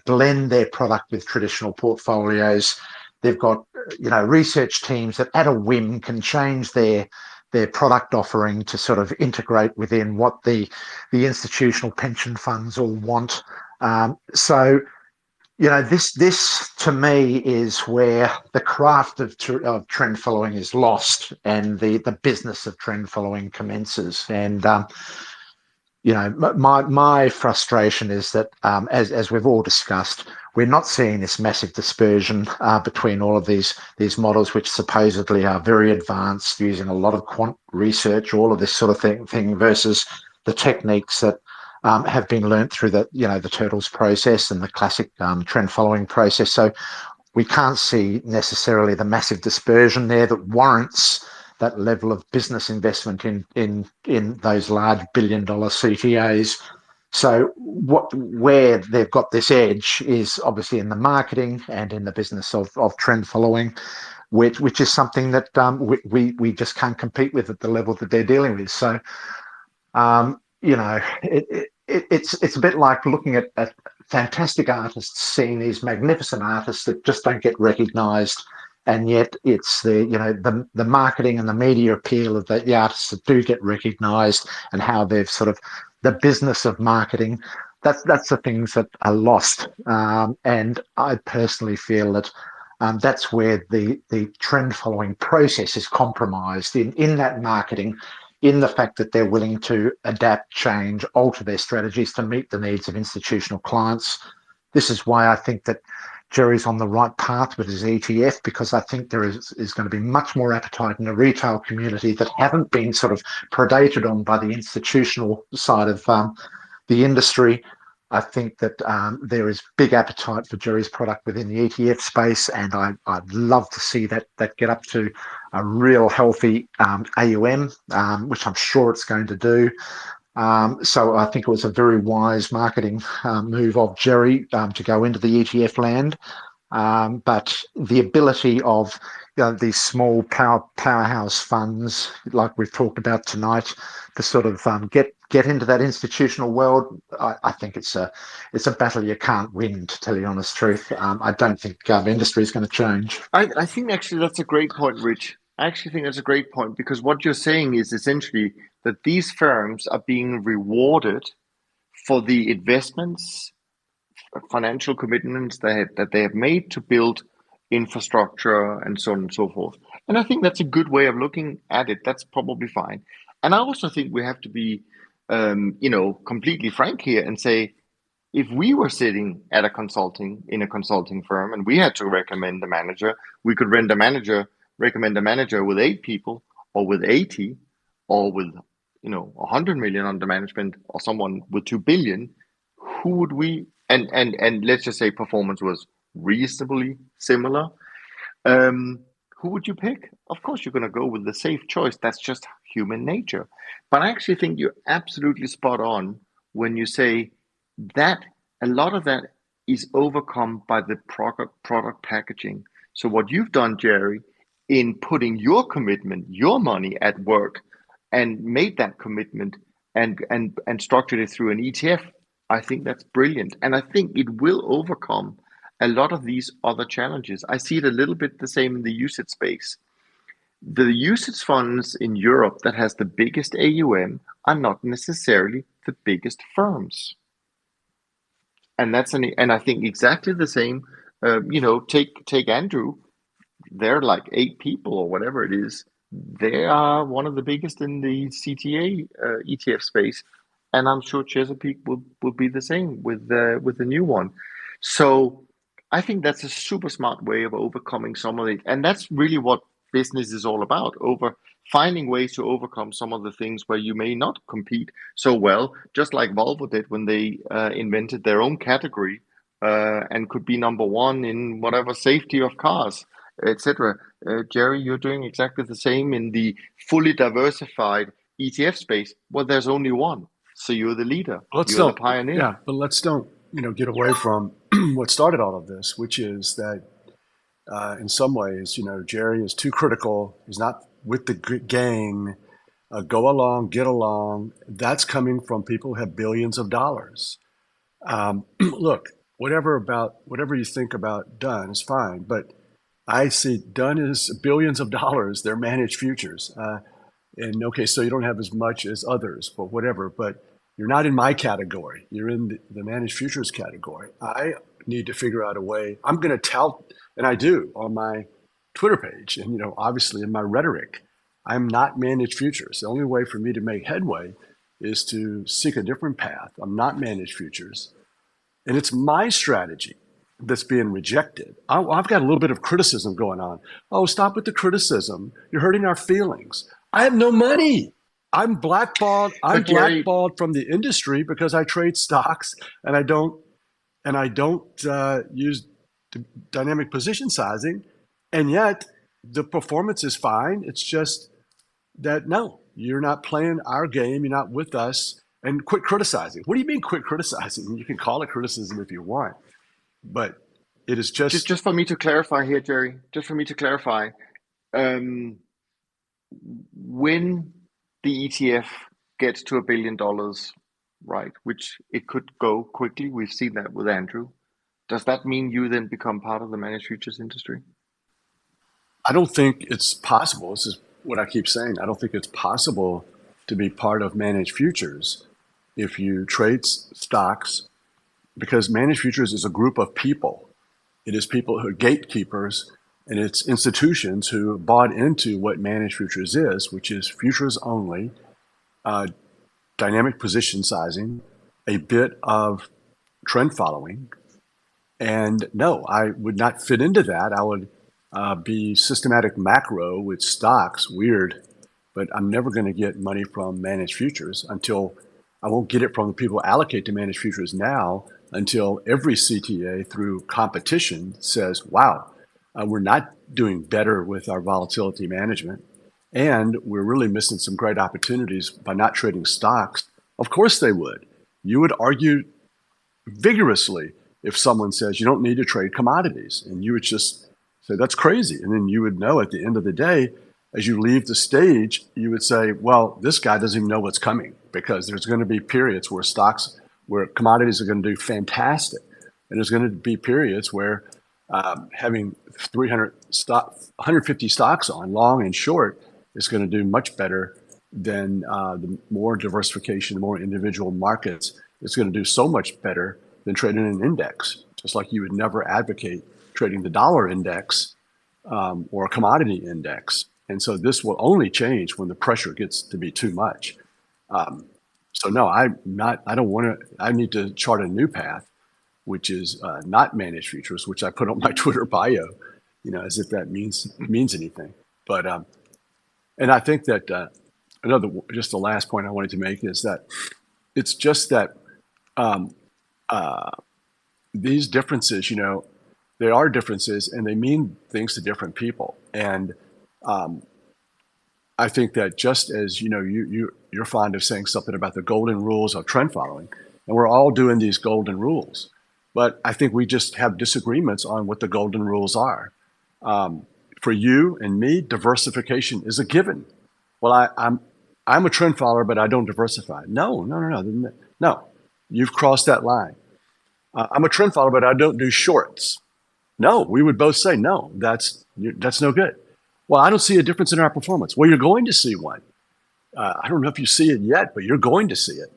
blend their product with traditional portfolios. They've got, research teams that at a whim can change their product offering to sort of integrate within what the institutional pension funds all want. So this to me is where the craft of trend following is lost, and the business of trend following commences. And my frustration is that, as we've all discussed, we're not seeing this massive dispersion between all of these models, which supposedly are very advanced, using a lot of quant research, all of this sort of thing versus the techniques that have been learnt through the Turtles process and the classic trend following process. So we can't see necessarily the massive dispersion there that warrants that level of business investment in those large billion-dollar CTAs. So where they've got this edge is obviously in the marketing and in the business of trend following, which is something that we just can't compete with at the level that they're dealing with. So it's a bit like looking at fantastic artists, seeing these magnificent artists that just don't get recognised, and yet it's the marketing and the media appeal of the artists that do get recognised, and how they've sort of the business of marketing. That's the things that are lost, and I personally feel that that's where the trend following process is compromised in that marketing, in the fact that they're willing to adapt, change, alter their strategies to meet the needs of institutional clients. This is why I think that Jerry's on the right path with his ETF, because I think there is going to be much more appetite in the retail community that haven't been sort of predated on by the institutional side of the industry. I think that there is big appetite for Jerry's product within the ETF space, and I'd love to see that get up to a real healthy AUM, which I'm sure it's going to do. So I think it was a very wise marketing move of Jerry to go into the ETF land. But the ability of these small powerhouse funds, like we've talked about tonight, to sort of get into that institutional world, I think it's a battle you can't win, to tell you the honest truth. I don't think the industry is going to change. I think actually that's a great point, Rich. I actually think that's a great point, because what you're saying is essentially that these firms are being rewarded for the investments, financial commitments that they have made to build infrastructure and so on and so forth. And I think that's a good way of looking at it. That's probably fine. And I also think we have to be, completely frank here and say, if we were sitting at a consulting firm and we had to recommend a manager, we could recommend a manager with 8 people, or with 80, or with 100 million under management, or someone with 2 billion. Who would we, and let's just say performance was reasonably similar, who would you pick? Of course, you're going to go with the safe choice. That's just human nature. But I actually think you're absolutely spot on when you say that a lot of that is overcome by the product packaging. So what you've done, Jerry, in putting your commitment, your money at work, and made that commitment and structured it through an ETF, I think that's brilliant. And I think it will overcome a lot of these other challenges. I see it a little bit the same in the UCITS space. The UCITS funds in Europe that has the biggest AUM are not necessarily the biggest firms. And and I think exactly the same. Take Andrew. They're like 8 people or whatever it is. They are one of the biggest in the CTA ETF space, and I'm sure Chesapeake will be the same with the new one. So I think that's a super smart way of overcoming some of it, and that's really what business is all about: finding ways to overcome some of the things where you may not compete so well, just like Volvo did when they invented their own category and could be number one in whatever safety of cars, etc. Jerry, you're doing exactly the same in the fully diversified ETF space. Well, there's only one, so you're the leader. You're the pioneer. Yeah, but let's don't get away from what started all of this, which is that in some ways, Jerry is too critical. He's not with the gang. Go along, get along. That's coming from people who have billions of dollars. Look, whatever you think about Dunn is fine, but I see Dunn is billions of dollars. They're managed futures. And okay, so you don't have as much as others, but whatever. But you're not in my category. You're in the managed futures category. I need to figure out a way. I'm going to tout, and I do on my Twitter page, and obviously in my rhetoric, I'm not managed futures. The only way for me to make headway is to seek a different path. I'm not managed futures, and it's my strategy that's being rejected. I've got a little bit of criticism going on. Oh, stop with the criticism. You're hurting our feelings. I have no money. I'm blackballed. I'm But Jerry, blackballed from the industry because I trade stocks and I don't use dynamic position sizing, and yet the performance is fine. It's just that no, you're not playing our game. You're not with us. And quit criticizing. What do you mean quit criticizing? You can call it criticism if you want, but it is just just for me to clarify here, Jerry, just for me to clarify, um, when the ETF gets to $1 billion, right, which it could go quickly, we've seen that with Andrew. Does that mean you then become part of the managed futures industry? I don't think it's possible. This is what I keep saying. I don't think it's possible to be part of managed futures if you trade stocks, because managed futures is a group of people. It is people who are gatekeepers, and it's institutions who bought into what managed futures is, which is futures only, uh, dynamic position sizing, a bit of trend following. And no, I would not fit into that. I would be systematic macro with stocks. Weird, but I'm never going to get money from managed futures until I won't get it from the people who allocate to managed futures now until every CTA through competition says, wow, we're not doing better with our volatility management. And we're really missing some great opportunities by not trading stocks. Of course they would. You would argue vigorously if someone says you don't need to trade commodities, and you would just say that's crazy. And then you would know at the end of the day, as you leave the stage, you would say, well, this guy doesn't even know what's coming, because there's going to be periods where commodities are going to do fantastic. And there's going to be periods where having 150 stocks on, long and short, is going to do much better than the more diversification, the more individual markets. It's going to do so much better than trading an index, just like you would never advocate trading the dollar index or a commodity index. And so this will only change when the pressure gets to be too much. So no, I don't want to. I need to chart a new path, which is not managed futures, which I put on my Twitter bio, as if that means anything. But and I think that just the last point I wanted to make is that it's just that these differences, they are differences, and they mean things to different people. And I think that just as you're fond of saying something about the golden rules of trend following, and we're all doing these golden rules, but I think we just have disagreements on what the golden rules are. For you and me, diversification is a given. Well, I'm a trend follower, but I don't diversify. No. You've crossed that line. I'm a trend follower, but I don't do shorts. No, we would both say no. That's no good. Well, I don't see a difference in our performance. Well, you're going to see one. I don't know if you see it yet, but you're going to see it.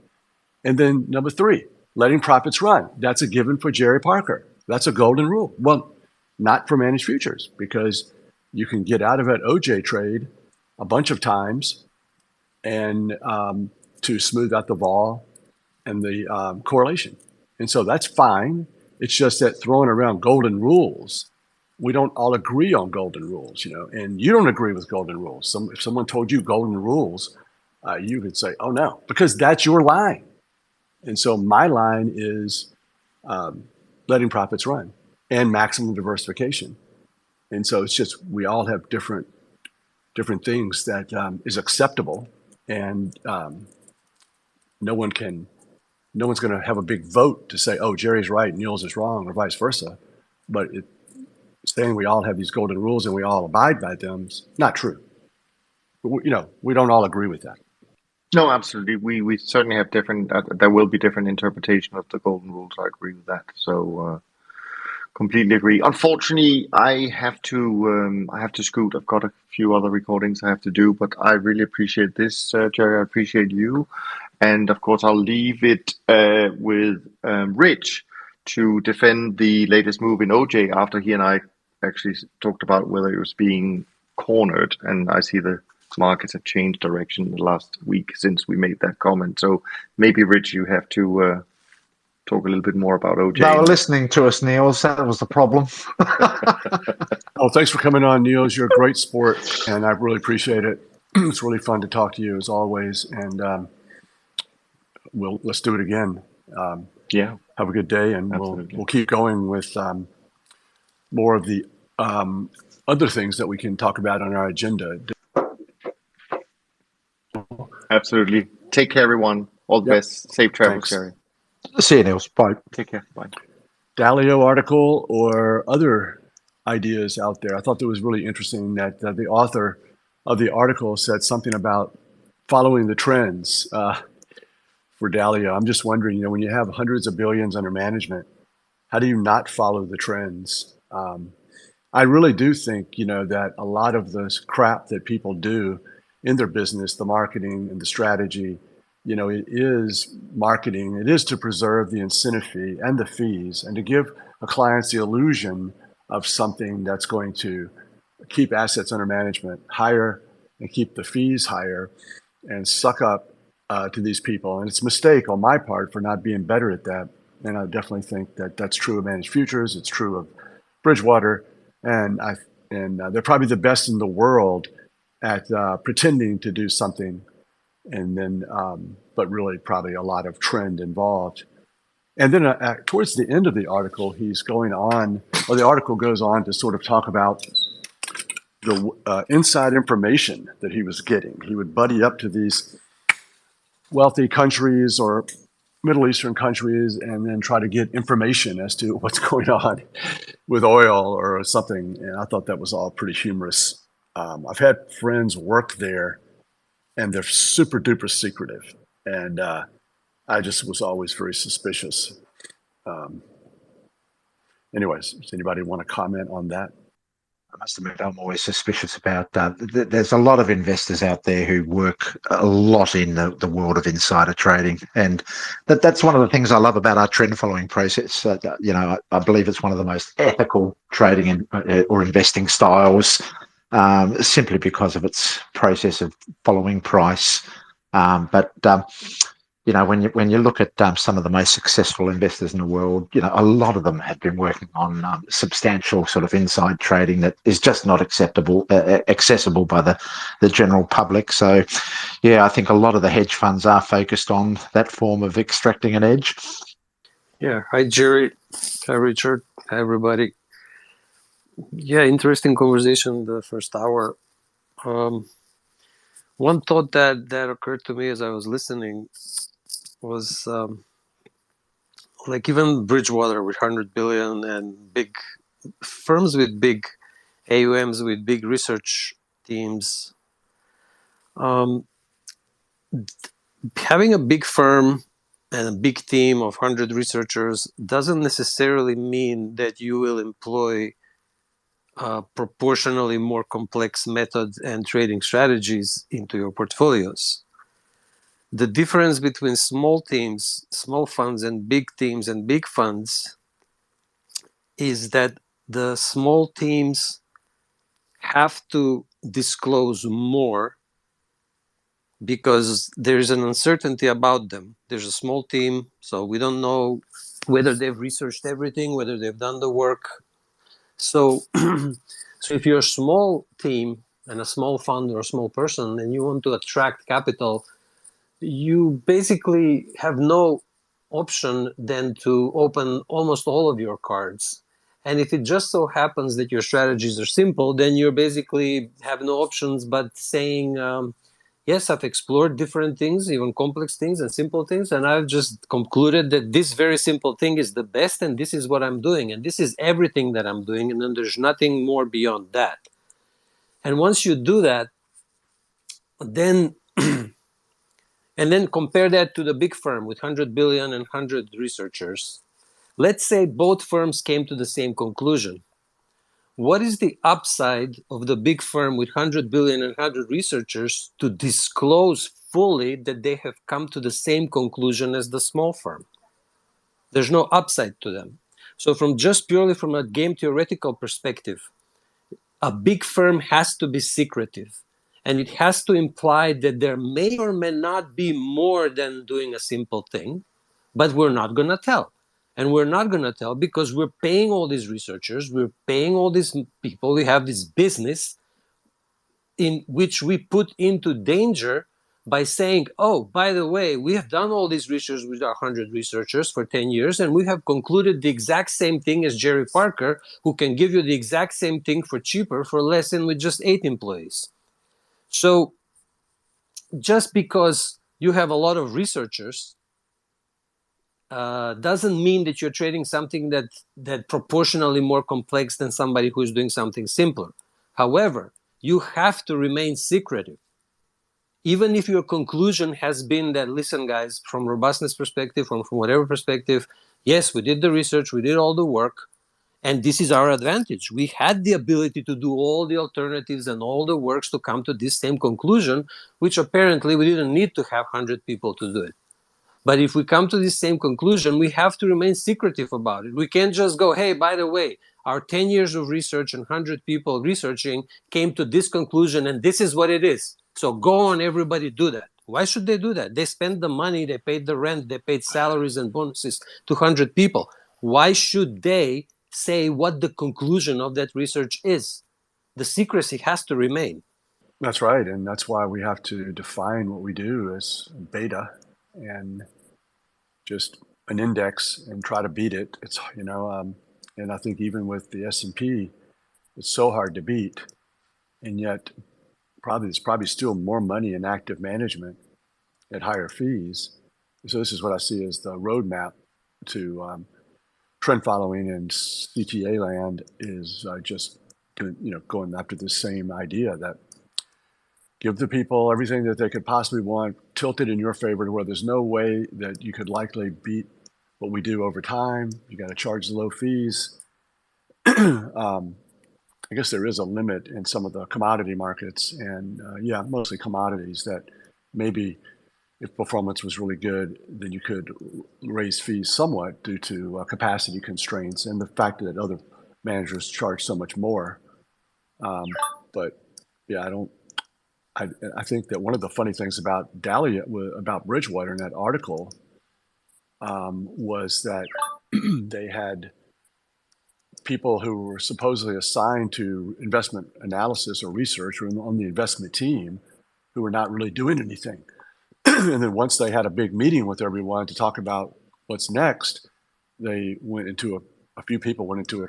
And then number 3, letting profits run. That's a given for Jerry Parker. That's a golden rule. Well, not for managed futures, because you can get out of an OJ trade a bunch of times and to smooth out the vol and the correlation. And so that's fine. It's just that throwing around golden rules, we don't all agree on golden rules, and you don't agree with golden rules. If someone told you golden rules, you could say, oh no, because that's your line. And so my line is letting profits run and maximum diversification. And so it's just, we all have different things that is acceptable, and no one's going to have a big vote to say, oh, Jerry's right, Niels is wrong, or vice versa. But saying we all have these golden rules and we all abide by them is not true. But we don't all agree with that. No, absolutely. We certainly have different. There will be different interpretation of the golden rules. I agree with that. So completely agree. Unfortunately, I have to scoot. I've got a few other recordings I have to do, but I really appreciate this, Jerry. I appreciate you, and of course, I'll leave it with Rich to defend the latest move in OJ after he and I actually talked about whether it was being cornered, and I see the markets have changed direction in the last week since we made that comment. So maybe, Rich, you have to talk a little bit more about OJ. They were listening to us, Niels. That was the problem. Oh, thanks for coming on, Niels. You're a great sport, and I really appreciate it. It's really fun to talk to you as always, and let's do it again. Yeah, Have a good day, and absolutely. we'll keep going with more of the other things that we can talk about on our agenda. Absolutely. Take care, everyone. All the Yep. best. Safe travels, Thanks. Jerry. See you, Niels. Bye. Take care. Bye. Dalio article or other ideas out there. I thought that was really interesting that the author of the article said something about following the trends for Dalio. I'm just wondering, when you have hundreds of billions under management, how do you not follow the trends? I really do think, that a lot of this crap that people do in their business, the marketing and the strategy, it is marketing. It is to preserve the incentive fee and the fees and to give clients the illusion of something that's going to keep assets under management higher and keep the fees higher and suck up to these people. And it's a mistake on my part for not being better at that. And I definitely think that that's true of managed futures. It's true of Bridgewater, and they're probably the best in the world at pretending to do something, and then but really probably a lot of trend involved. And then towards the end of the article, the article goes on to sort of talk about the inside information that he was getting. He would buddy up to these wealthy countries or Middle Eastern countries and then try to get information as to what's going on with oil or something. And I thought that was all pretty humorous. I've had friends work there and they're super duper secretive. And I just was always very suspicious. Anyways, does anybody want to comment on that? I must admit, I'm always suspicious about there's a lot of investors out there who work a lot in the world of insider trading. And that's one of the things I love about our trend following process. I believe it's one of the most ethical trading or investing styles, simply because of its process of following price. When you look at some of the most successful investors in the world, a lot of them have been working on substantial sort of inside trading that is just not accessible by the general public. So, yeah, I think a lot of the hedge funds are focused on that form of extracting an edge. Yeah. Hi, Jerry. Hi, Richard. Hi, everybody. Yeah, interesting conversation the first hour. One thought that occurred to me as I was listening was like even Bridgewater with 100 billion and big firms with big AUMs with big research teams. Having a big firm and a big team of 100 researchers doesn't necessarily mean that you will employ proportionally more complex methods and trading strategies into your portfolios. The difference between small teams, small funds, and big teams and big funds is that the small teams have to disclose more because there's an uncertainty about them. There's a small team, so we don't know whether they've researched everything, whether they've done the work. So, so if you're a small team and a small fund or a small person and you want to attract capital, you basically have no option than to open almost all of your cards. And if it just so happens that your strategies are simple, then you basically have no options but saying, yes, I've explored different things, even complex things and simple things, and I've just concluded that this very simple thing is the best, and this is what I'm doing, and this is everything that I'm doing, and then there's nothing more beyond that. And once you do that, then and then compare that to the big firm with 100 billion and 100 researchers. Let's say both firms came to the same conclusion. What is the upside of the big firm with 100 billion and 100 researchers to disclose fully that they have come to the same conclusion as the small firm? There's no upside to them. So purely from a game theoretical perspective, a big firm has to be secretive. And it has to imply that there may or may not be more than doing a simple thing, but we're not going to tell. And we're not going to tell because we're paying all these researchers, we're paying all these people, we have this business. in which we put into danger by saying, oh, by the way, we have done all this research with our 100 researchers for 10 years, and we have concluded the exact same thing as Jerry Parker, who can give you the exact same thing for cheaper, for less, and with just 8 employees. So just because you have a lot of researchers doesn't mean that you're trading something that proportionally more complex than somebody who's doing something simpler. However, you have to remain secretive. Even if your conclusion has been that, listen, guys, from robustness perspective, from whatever perspective, yes, we did the research, we did all the work, and this is our advantage. We had the ability to do all the alternatives and all the works to come to this same conclusion, which apparently we didn't need to have 100 people to do it. But if we come to this same conclusion, we have to remain secretive about it. We can't just go, hey, by the way, our 10 years of research and 100 people researching came to this conclusion, and this is what it is. So go on, everybody do that. Why should they do that? They spent the money, they paid the rent, they paid salaries and bonuses to 100 people. Why should they say what the conclusion of that research is? The secrecy has to remain. That's right, and that's why we have to define what we do as beta and just an index and try to beat it. It's and I think even with the S&P, it's so hard to beat, and yet there's probably still more money in active management at higher fees. So this is what I see as the roadmap to trend following in CTA land is just going after the same idea that give the people everything that they could possibly want, tilt it in your favor to where there's no way that you could likely beat what we do over time. You got to charge the low fees. I guess there is a limit in some of the commodity markets, and mostly commodities that maybe if performance was really good, then you could raise fees somewhat due to capacity constraints and the fact that other managers charge so much more. But yeah, I think that one of the funny things about about Bridgewater in that article was that they had people who were supposedly assigned to investment analysis or research or on the investment team who were not really doing anything. And then once they had a big meeting with everyone to talk about what's next, they went into a few people went into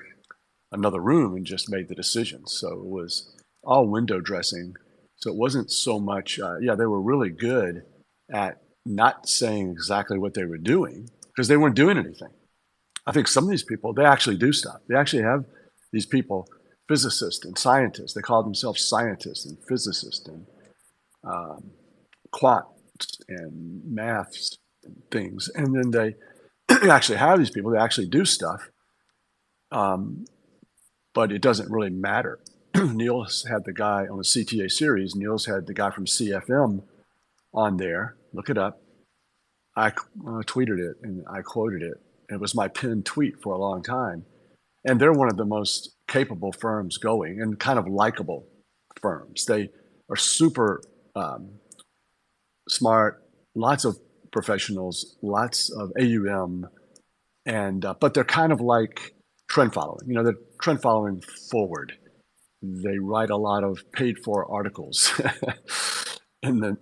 another room and just made the decisions. So it was all window dressing. So it wasn't so much, they were really good at not saying exactly what they were doing because they weren't doing anything. I think some of these people, they actually do stuff. They actually have these people, physicists and scientists. They call themselves scientists and physicists and quants and maths and things. And then they actually have these people. They actually do stuff. But it doesn't really matter. Niels had the guy on the CTA series. Niels had the guy from CFM on there. Look it up. I tweeted it and I quoted it. It was my pinned tweet for a long time. And they're one of the most capable firms going and kind of likable firms. They are super smart, lots of professionals, lots of AUM, and but they're kind of like trend following. They're trend following forward. They write a lot of paid-for articles in the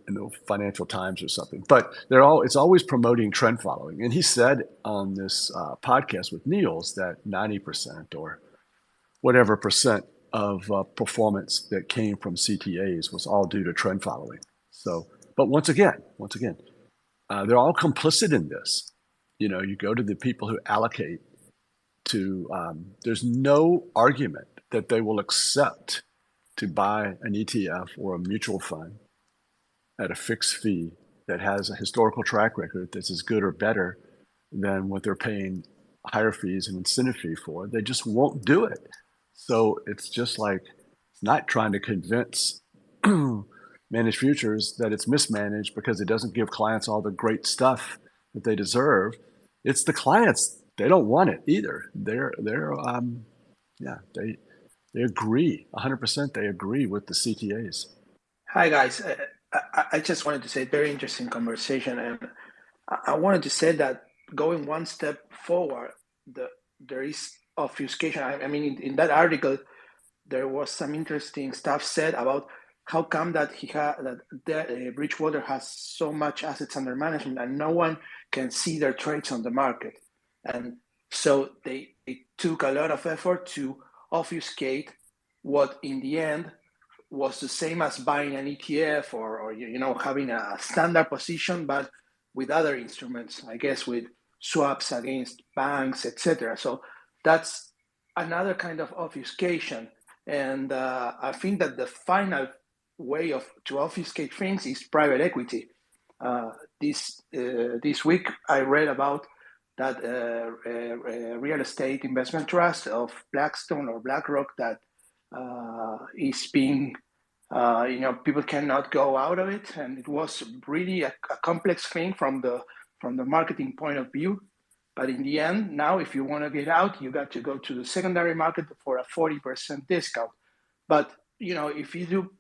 Financial Times or something. But it's always promoting trend following. And he said on this podcast with Niels that 90% or whatever percent of performance that came from CTAs was all due to trend following. So, but once again, they're all complicit in this. You go to the people who allocate to, there's no argument that they will accept to buy an ETF or a mutual fund at a fixed fee that has a historical track record that's as good or better than what they're paying higher fees and incentive fee for. They just won't do it. So it's just like not trying to convince managed futures that it's mismanaged because it doesn't give clients all the great stuff that they deserve. It's the clients, they don't want it either. They agree 100%. They agree with the CTAs. Hi guys, I just wanted to say very interesting conversation, and I wanted to say that going one step forward, there is obfuscation. I mean, in that article, there was some interesting stuff said about how come that Bridgewater has so much assets under management and no one can see their trades on the market? And so they took a lot of effort to obfuscate what in the end was the same as buying an ETF or having a standard position, but with other instruments, I guess with swaps against banks, etc. So that's another kind of obfuscation. And I think that the final way to obfuscate things is private equity. This week I read about that real estate investment trust of Blackstone or BlackRock that is being people cannot go out of it, and it was really a complex thing from the marketing point of view. But in the end, now if you want to get out, you got to go to the secondary market for a 40% discount. But if you do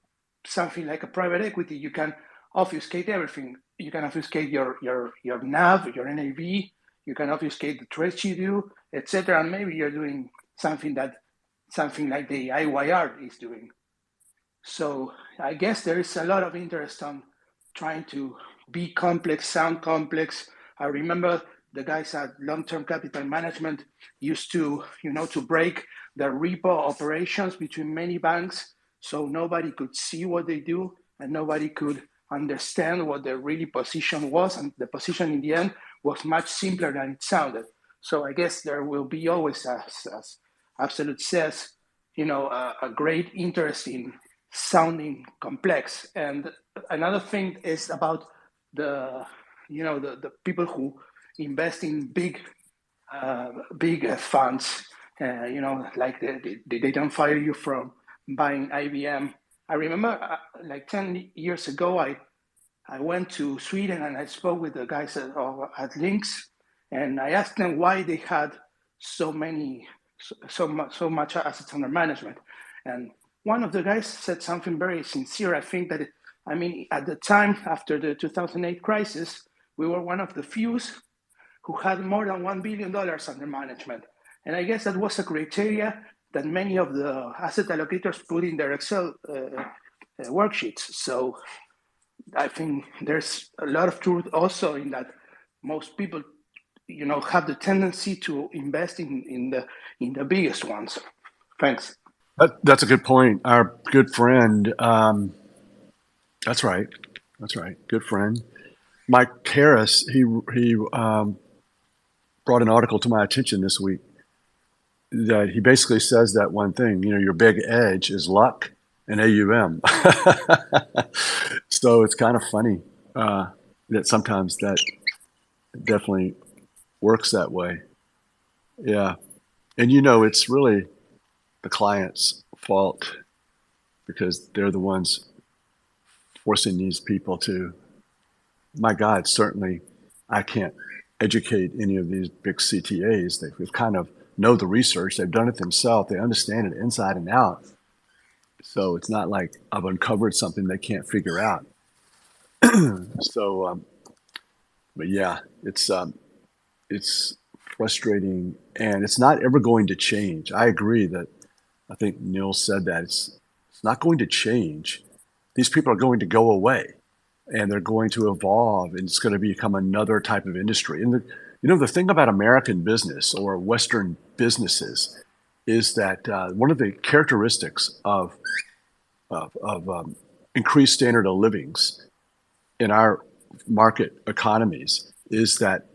something like a private equity, you can obfuscate everything. You can obfuscate your NAV, your NAV. You can obfuscate the trades you do, etc. And maybe you're doing something like the IYR is doing. So I guess there is a lot of interest on trying to be complex, sound complex. I remember the guys at Long-Term Capital Management used to, to break the repo operations between many banks, so nobody could see what they do and nobody could understand what their really position was. And the position in the end was much simpler than it sounded. So I guess there will be always, as Absolute says, a great interest in sounding complex. And another thing is about the people who invest in big funds. Like they don't fire you from buying IBM. I remember like 10 years ago, I went to Sweden and I spoke with the guys at Lynx, and I asked them why they had so much assets under management. And one of the guys said something very sincere. I think that, at the time after the 2008 crisis, we were one of the few who had more than $1 billion under management. And I guess that was a criteria that many of the asset allocators put in their Excel worksheets. So I think there's a lot of truth also in that. Most people, have the tendency to invest in the biggest ones. Thanks. That's a good point. Our good friend, that's right. Good friend, Mike Harris. He brought an article to my attention this week that he basically says that one thing. Your big edge is luck and AUM. So it's kind of funny that sometimes that definitely works that way. Yeah, and it's really the client's fault because they're the ones forcing these people to. My God, certainly I can't educate any of these big CTAs. They've kind of know the research. They've done it themselves. They understand it inside and out. So it's not like I've uncovered something they can't figure out. So, but yeah, it's frustrating, and it's not ever going to change. I agree that I think Neil said that it's not going to change. These people are going to go away, and they're going to evolve, and it's going to become another type of industry. And the thing about American business or Western businesses is that one of the characteristics of increased standard of livings in our market economies is that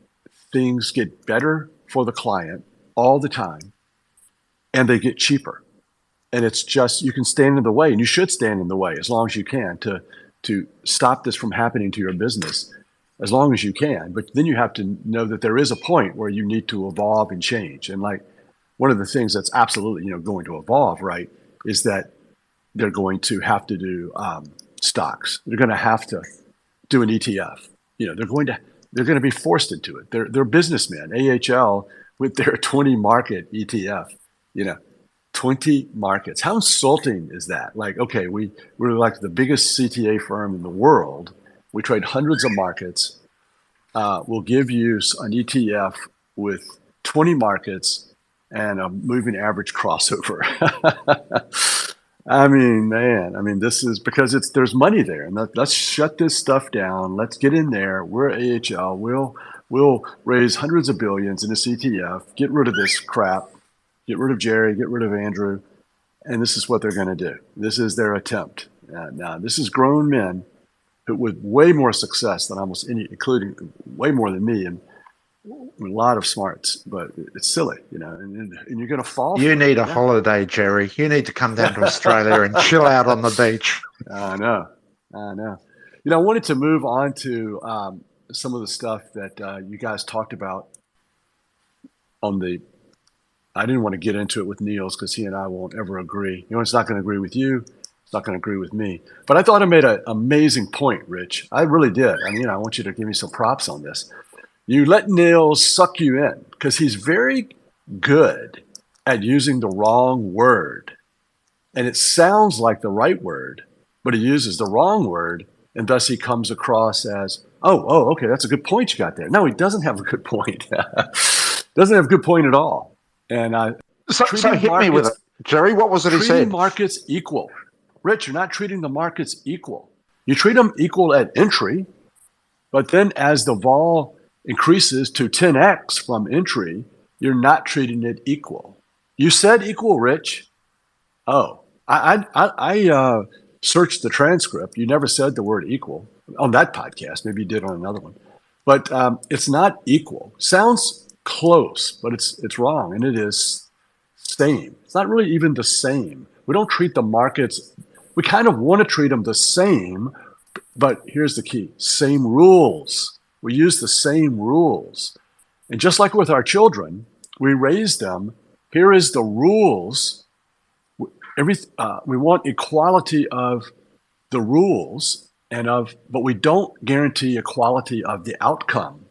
things get better for the client all the time, and they get cheaper. And it's just, you can stand in the way, and you should stand in the way as long as you can to stop this from happening to your business as long as you can. But then you have to know that there is a point where you need to evolve and change. And like one of the things that's absolutely, going to evolve, right, is that they're going to have to do stocks. They're going to have to do an ETF. They're going to be forced into it. They're businessmen. AHL with their 20 market ETF, 20 markets. How insulting is that? Like, okay, we're like the biggest CTA firm in the world. We trade hundreds of markets. We'll give you an ETF with 20 markets and a moving average crossover. I mean, man, I mean, this is because there's money there, and let's shut this stuff down. Let's get in there. We're AHL. We'll raise hundreds of billions in this ETF. Get rid of this crap. Get rid of Jerry. Get rid of Andrew. And this is what they're going to do. This is their attempt. Now, this is grown men who with way more success than almost any, including way more than me, and a lot of smarts. But it's silly, and you're going to fall for You it. need a Yeah. holiday, Jerry. You need to come down to Australia and chill out on the beach. I know. I wanted to move on to some of the stuff that you guys talked about on the. I didn't want to get into it with Niels because he and I won't ever agree. It's not going to agree with you. It's not going to agree with me. But I thought I made an amazing point, Rich. I really did. I mean, I want you to give me some props on this. You let Niels suck you in because he's very good at using the wrong word. And it sounds like the right word, but he uses the wrong word, and thus he comes across as, okay, that's a good point you got there. No, he doesn't have a good point. Doesn't have a good point at all. And So hit me with it, Jerry. What was it he said? Treating markets equal. Rich, you're not treating the markets equal. You treat them equal at entry, but then as the vol increases to 10x from entry, you're not treating it equal. You said equal, Rich. Oh, I searched the transcript. You never said the word equal on that podcast. Maybe you did on another one, but it's not equal. Sounds close, but it's wrong, and it is same. It's not really even the same. We don't treat the markets. We kind of want to treat them the same, but here's the key: same rules. We use the same rules, and just like with our children, we raise them. Here is the rules. We want equality of the rules but we don't guarantee equality of the outcome.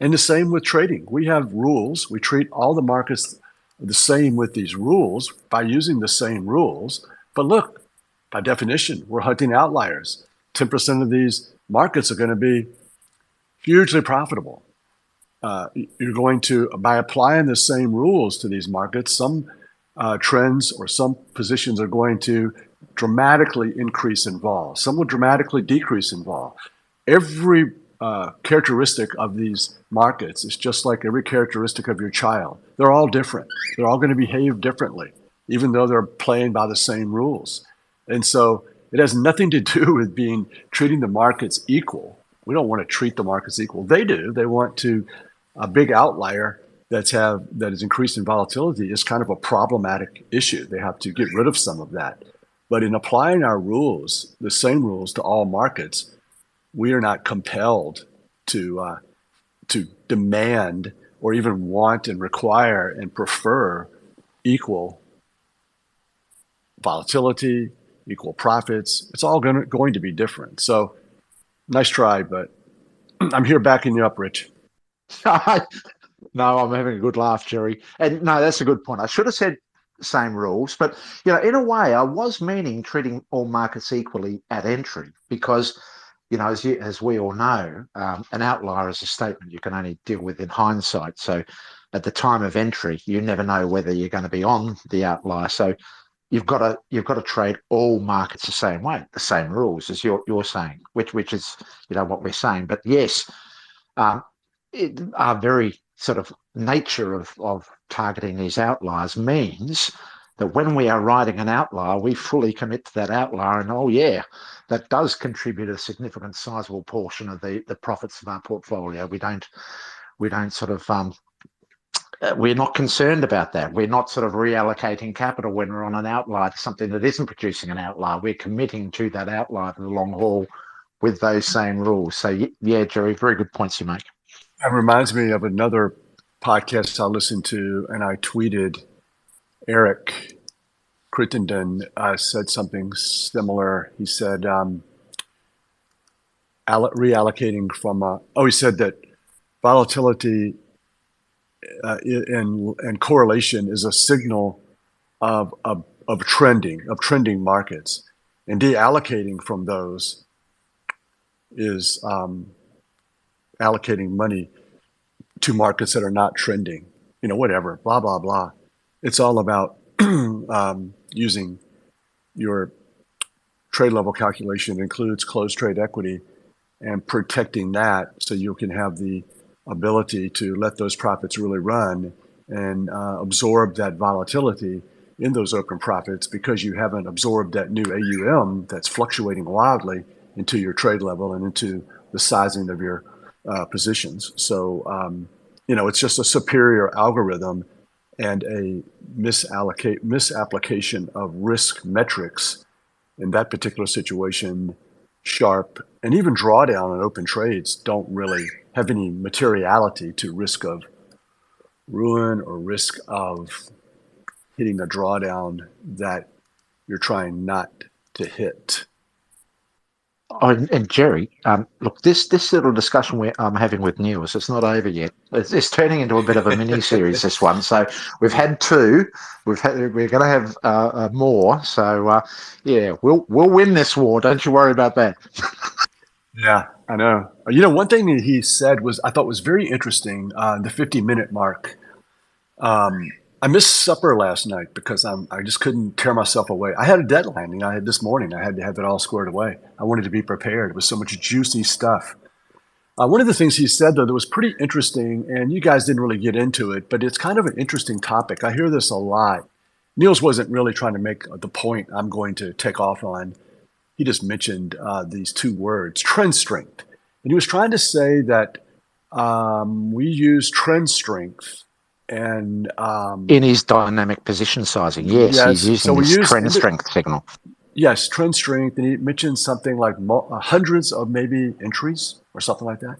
And the same with trading. We have rules. We treat all the markets the same with these rules by using the same rules. But look, by definition, we're hunting outliers. 10% of these markets are going to be hugely profitable. You're going to, by applying the same rules to these markets, some trends or some positions are going to dramatically increase in vol. Some will dramatically decrease in vol. Every characteristic of these markets is just like every characteristic of your child. They're all different. They're all going to behave differently, even though they're playing by the same rules. And so it has nothing to do with treating the markets equal. We don't want to treat the markets equal. They do. They want to. A big outlier that is increased in volatility is kind of a problematic issue. They have to get rid of some of that. But in applying our rules, the same rules to all markets, we are not compelled to demand or even want and require and prefer equal volatility, equal profits. It's all going to be different. So nice try, but I'm here backing you up, Rich. No, I'm having a good laugh, Jerry. And no, that's a good point. I should have said same rules, but in a way, I was meaning treating all markets equally at entry because, as we all know, an outlier is a statement you can only deal with in hindsight. So, at the time of entry, you never know whether you're going to be on the outlier. So, you've got to trade all markets the same way, the same rules as you're saying, which is what we're saying. But yes. Our very sort of nature of targeting these outliers means that when we are riding an outlier, we fully commit to that outlier, and that does contribute a significant, sizable portion of the profits of our portfolio. We don't sort of we're not concerned about that. We're not sort of reallocating capital when we're on an outlier to something that isn't producing an outlier. We're committing to that outlier for the long haul with those same rules. So yeah, Jerry, very good points you make. That reminds me of another podcast I listened to, and I tweeted Eric Crittenden said something similar. He said reallocating from he said that volatility and correlation is a signal of trending markets, and deallocating from those is allocating money to markets that are not trending, whatever, blah, blah, blah. It's all about using your trade level calculation includes closed trade equity and protecting that so you can have the ability to let those profits really run and absorb that volatility in those open profits because you haven't absorbed that new AUM that's fluctuating wildly into your trade level and into the sizing of your positions. So, it's just a superior algorithm and a misapplication of risk metrics in that particular situation. Sharp and even drawdown and open trades don't really have any materiality to risk of ruin or risk of hitting a drawdown that you're trying not to hit. Oh, and Jerry, look, this little discussion I'm having with Niels, it's not over yet. It's turning into a bit of a mini series. This one, so we've had two. We're going to have more. So yeah, we'll win this war. Don't you worry about that. Yeah, I know. One thing that he said I thought was very interesting. The 50-minute mark. I missed supper last night because I just couldn't tear myself away. I had a deadline. I had this morning. I had to have it all squared away. I wanted to be prepared. It was so much juicy stuff. One of the things he said, though, that was pretty interesting, and you guys didn't really get into it, but it's kind of an interesting topic. I hear this a lot. Niels wasn't really trying to make the point I'm going to take off on. He just mentioned these two words, trend strength. And he was trying to say that we use trend strength and in his dynamic position sizing, yes, yes, he's using this trend strength signal. Yes, trend strength, and he mentioned something like hundreds of maybe entries or something like that.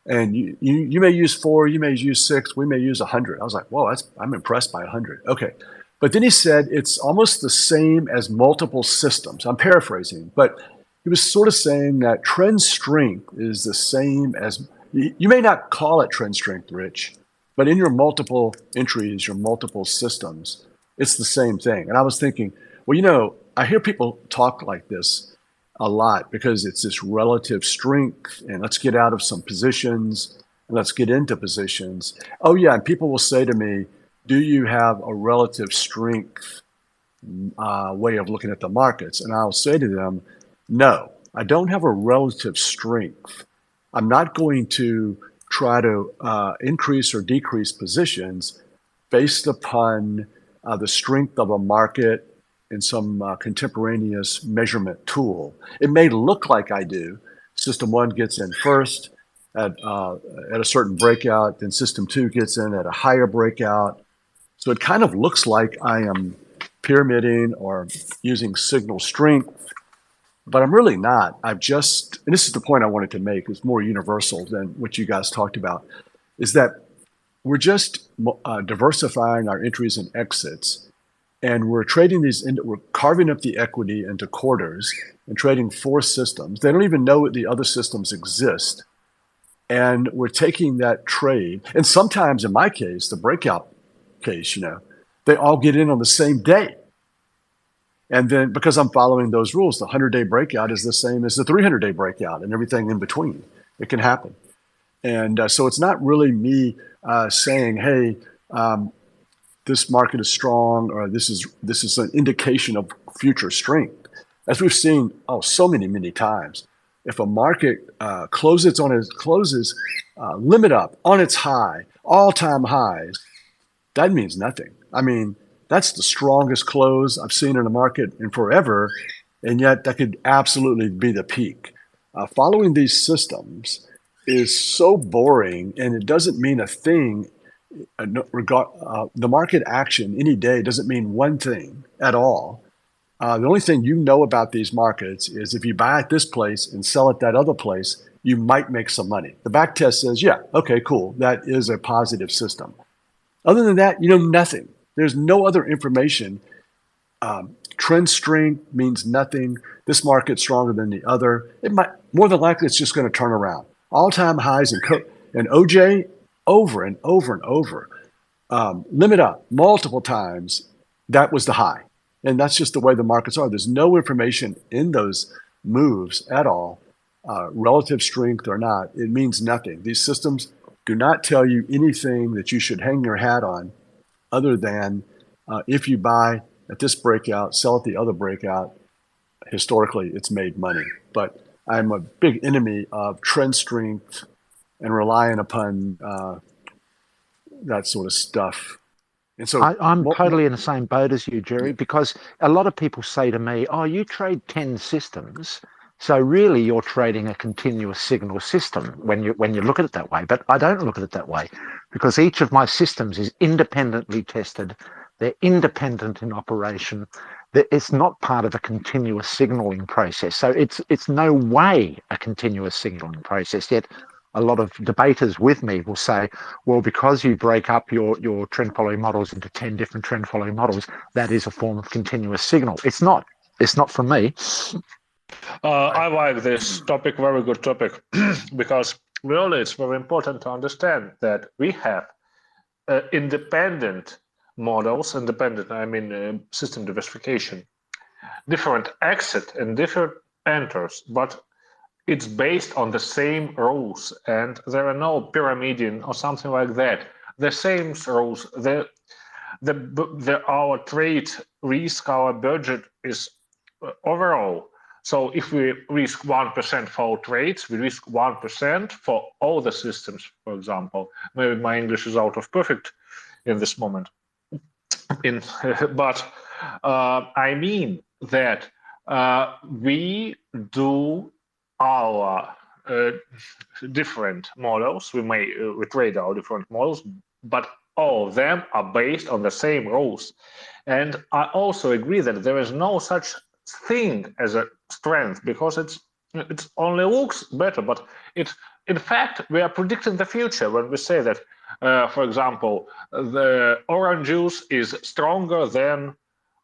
And you may use 4, you may use 6, we may use 100. I was like, whoa, I'm impressed by 100. Okay, but then he said it's almost the same as multiple systems. I'm paraphrasing, but he was sort of saying that trend strength is the same as you may not call it trend strength, Rich, but in your multiple entries, your multiple systems, it's the same thing. And I was thinking, well, I hear people talk like this a lot because it's this relative strength and let's get out of some positions and let's get into positions. Oh, yeah. And people will say to me, do you have a relative strength way of looking at the markets? And I'll say to them, no, I don't have a relative strength. I'm not going to try to increase or decrease positions based upon the strength of a market in some contemporaneous measurement tool. It may look like I do. System 1 gets in first at a certain breakout, then System 2 gets in at a higher breakout. So it kind of looks like I am pyramiding or using signal strength, but I'm really not. And this is the point I wanted to make, it's more universal than what you guys talked about, is that we're just diversifying our entries and exits. And we're trading we're carving up the equity into quarters and trading 4 systems. They don't even know the other systems exist. And we're taking that trade. And sometimes, in my case, the breakout case, they all get in on the same day. And then because I'm following those rules, the 100-day breakout is the same as the 300-day breakout and everything in between. It can happen. And so it's not really me saying, hey, this market is strong, or this is an indication of future strength. As we've seen so many times, if a market closes limit up on its high, all-time highs, that means nothing. I mean, that's the strongest close I've seen in a market in forever, and yet that could absolutely be the peak. Following these systems is so boring, and it doesn't mean a thing. The market action any day doesn't mean one thing at all. The only thing you know about these markets is if you buy at this place and sell at that other place, you might make some money. The back test says, yeah, okay, cool. That is a positive system. Other than that, you know nothing. There's no other information. Trend strength means nothing. This market's stronger than the other. It might, more than likely, it's just going to turn around. All-time highs and OJ over and over and over. Limit up multiple times. That was the high. And that's just the way the markets are. There's no information in those moves at all, relative strength or not. It means nothing. These systems do not tell you anything that you should hang your hat on other than if you buy at this breakout, sell at the other breakout. Historically, it's made money. But I'm a big enemy of trend strength and relying upon that sort of stuff. And so I'm totally in the same boat as you, Jerry, because a lot of people say to me, oh, you trade 10 systems. So really you're trading a continuous signal system when you look at it that way. But I don't look at it that way because each of my systems is independently tested. They're independent in operation. It's not part of a continuous signaling process. So it's no way a continuous signaling process. Yet a lot of debaters with me will say, well, because you break up your trend following models into 10 different trend following models, that is a form of continuous signal. It's not. It's not for me. I like this topic, very good topic, because really it's very important to understand that we have independent models, I mean system diversification, different exit and different enters, but it's based on the same rules and there are no pyramiding or something like that. The same rules, our trade risk, our budget is overall. So if we risk 1% for all trades, we risk 1% for all the systems, for example. Maybe my English is out of perfect in this moment. But I mean that we do our different models. We trade our different models, but all of them are based on the same rules. And I also agree that there is no such thing as a strength because it only looks better, but in fact we are predicting the future when we say that, for example, the orange juice is stronger than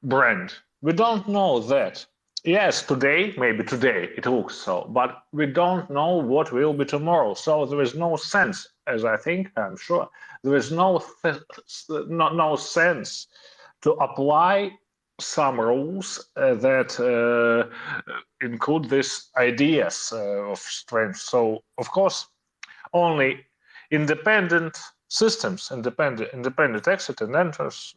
Brent. We don't know that. Yes, maybe today it looks so, but we don't know what will be tomorrow. So there is no sense, as I'm sure, there is no sense to apply some rules that include these ideas of strength. So, of course, only independent systems, independent exit and enters,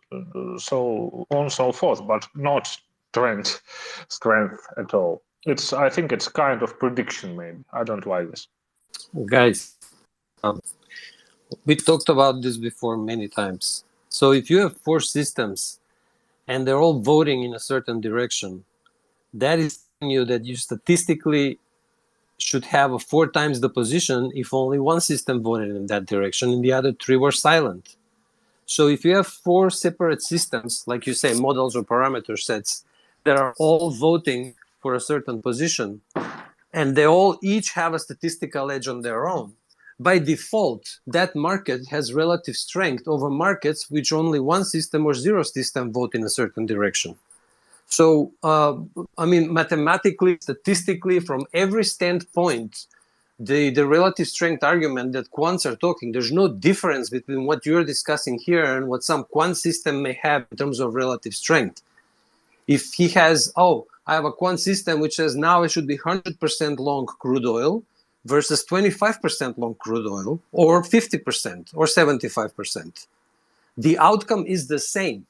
so on and so forth, but not strength at all. I think it's kind of prediction, maybe. I don't like this. Guys, we talked about this before many times. So if you have 4 systems and they're all voting in a certain direction, that is telling you that you statistically should have 4 times the position if only one system voted in that direction and the other 3 were silent. So if you have 4 separate systems, like you say, models or parameter sets, that are all voting for a certain position, and they all each have a statistical edge on their own, by default, that market has relative strength over markets which only one system or 0 system vote in a certain direction. So, mathematically, statistically, from every standpoint, the relative strength argument that quants are talking, there's no difference between what you're discussing here and what some quant system may have in terms of relative strength. If he has, I have a quant system which says now I should be 100% long crude oil versus 25% long crude oil, or 50% or 75%, the outcome is the same.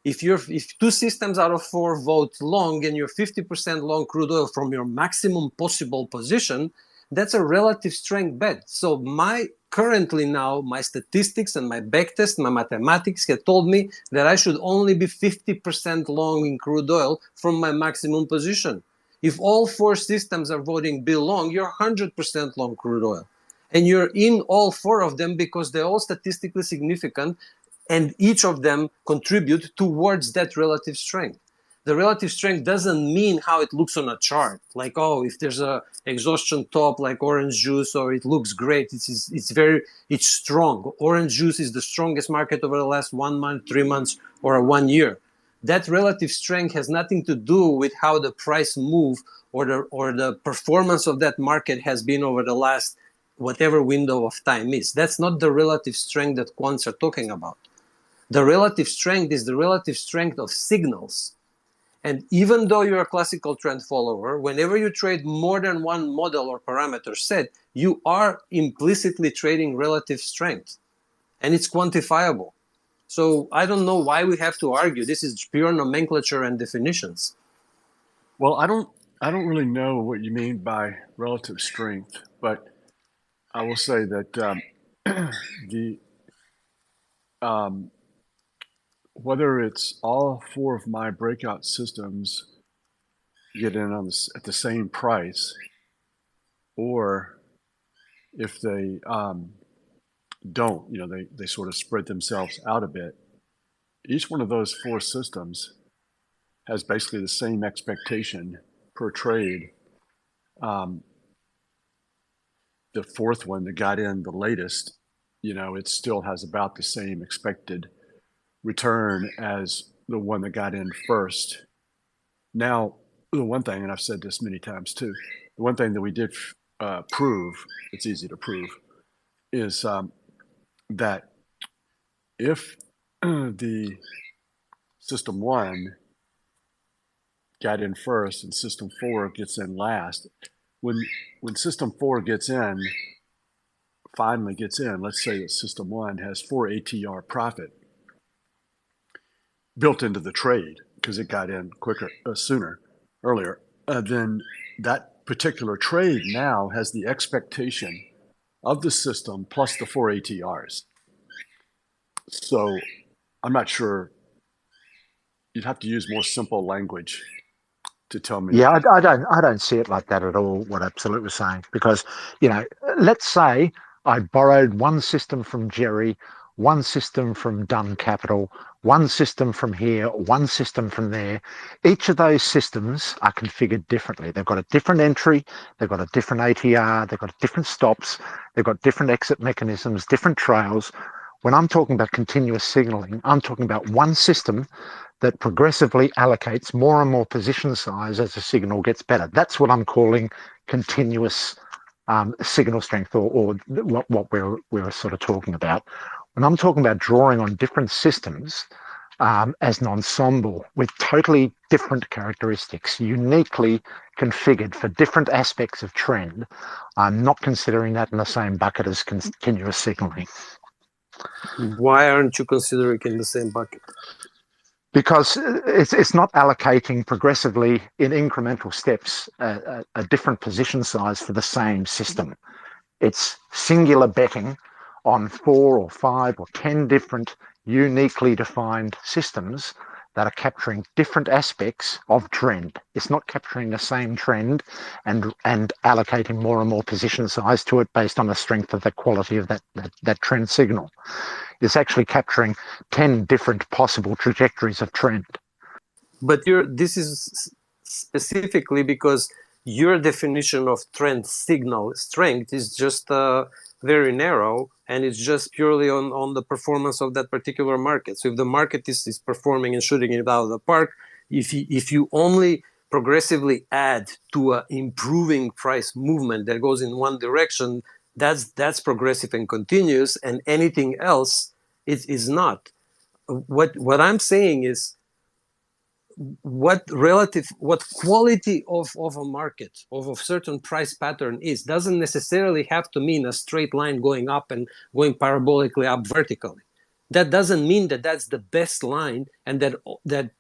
If 2 systems out of 4 vote long and you're 50% long crude oil from your maximum possible position, that's a relative strength bet. So currently now, my statistics and my backtest, my mathematics have told me that I should only be 50% long in crude oil from my maximum position. If all 4 systems are voting be long, you're 100% long crude oil. And you're in all 4 of them because they're all statistically significant and each of them contribute towards that relative strength. The relative strength doesn't mean how it looks on a chart, like, if there's a exhaustion top like orange juice, or it looks great, it's strong. Orange juice is the strongest market over the last 1 month, 3 months, or 1 year. That relative strength has nothing to do with how the price move or the performance of that market has been over the last whatever window of time is. That's not the relative strength that quants are talking about. The relative strength is the relative strength of signals. And even though you're a classical trend follower, whenever you trade more than one model or parameter set, you are implicitly trading relative strength. And it's quantifiable. So I don't know why we have to argue. This is pure nomenclature and definitions. Well, I don't really know what you mean by relative strength, but I will say that the whether it's all four of my breakout systems get in on at the same price, or if they don't, they sort of spread themselves out a bit. Each one of those four systems has basically the same expectation per trade. The fourth one that got in the latest, it still has about the same expected return as the one that got in first. Now, the one thing, and I've said this many times too, the one thing that we did prove, it's easy to prove, is that if the system one got in first and system four gets in last, when system four finally gets in, let's say that system one has 4 ATR profit built into the trade because it got in earlier, then that particular trade now has the expectation of the system plus the 4 ATRs. So I'm not sure. You'd have to use more simple language to tell me. Yeah, I don't see it like that at all. What Absolute was saying, because let's say I borrowed one system from Jerry, one system from Dunn Capital, one system from here, one system from there. Each of those systems are configured differently. They've got a different entry, they've got a different ATR, they've got different stops, they've got different exit mechanisms, different trails. When I'm talking about continuous signaling, I'm talking about one system that progressively allocates more and more position size as the signal gets better. That's what I'm calling continuous signal strength, or what we're sort of talking about. When I'm talking about drawing on different systems as an ensemble with totally different characteristics, uniquely configured for different aspects of trend, I'm not considering that in the same bucket as continuous signaling. Why aren't you considering it in the same bucket? Because it's not allocating progressively in incremental steps a different position size for the same system. It's singular betting on 4 or 5 or 10 different uniquely defined systems that are capturing different aspects of trend. It's not capturing the same trend and allocating more and more position size to it based on the strength of the quality of that trend signal. It's actually capturing 10 different possible trajectories of trend. But this is specifically because your definition of trend signal strength is just very narrow, and it's just purely on the performance of that particular market. So if the market is performing and shooting it out of the park, if you only progressively add to an improving price movement that goes in one direction, that's progressive and continuous, and anything else is not. What I'm saying is, what quality of a market, of a certain price pattern is, doesn't necessarily have to mean a straight line going up and going parabolically up vertically. That doesn't mean that that's the best line, and that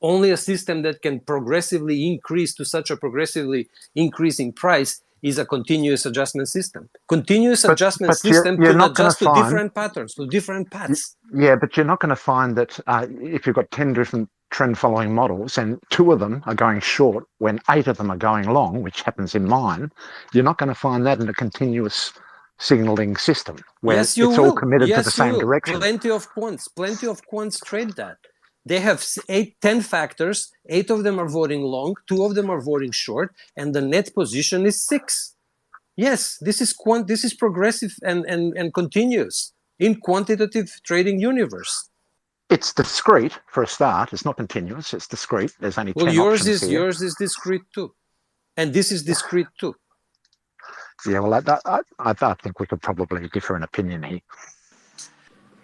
only a system that can progressively increase to such a progressively increasing price is a continuous adjustment system. Continuous adjustment system you're can not adjust to find, different patterns, to different paths. Yeah, but you're not going to find that if you've got 10 different trend following models and 2 of them are going short when 8 of them are going long, which happens in mine, you're not going to find that in a continuous signaling system where Yes, you it's all will. committed to the Yes, you same will. direction. Plenty of quants trade that. They have 10 factors. 8 of them are voting long, 2 of them are voting short, and the net position is 6. Yes, this is progressive and continuous in quantitative trading universe. It's discrete for a start. It's not continuous. It's discrete. There's only 10 options here. Yours is discrete too, and this is discrete too. Yeah, well, I think we could probably differ in opinion here.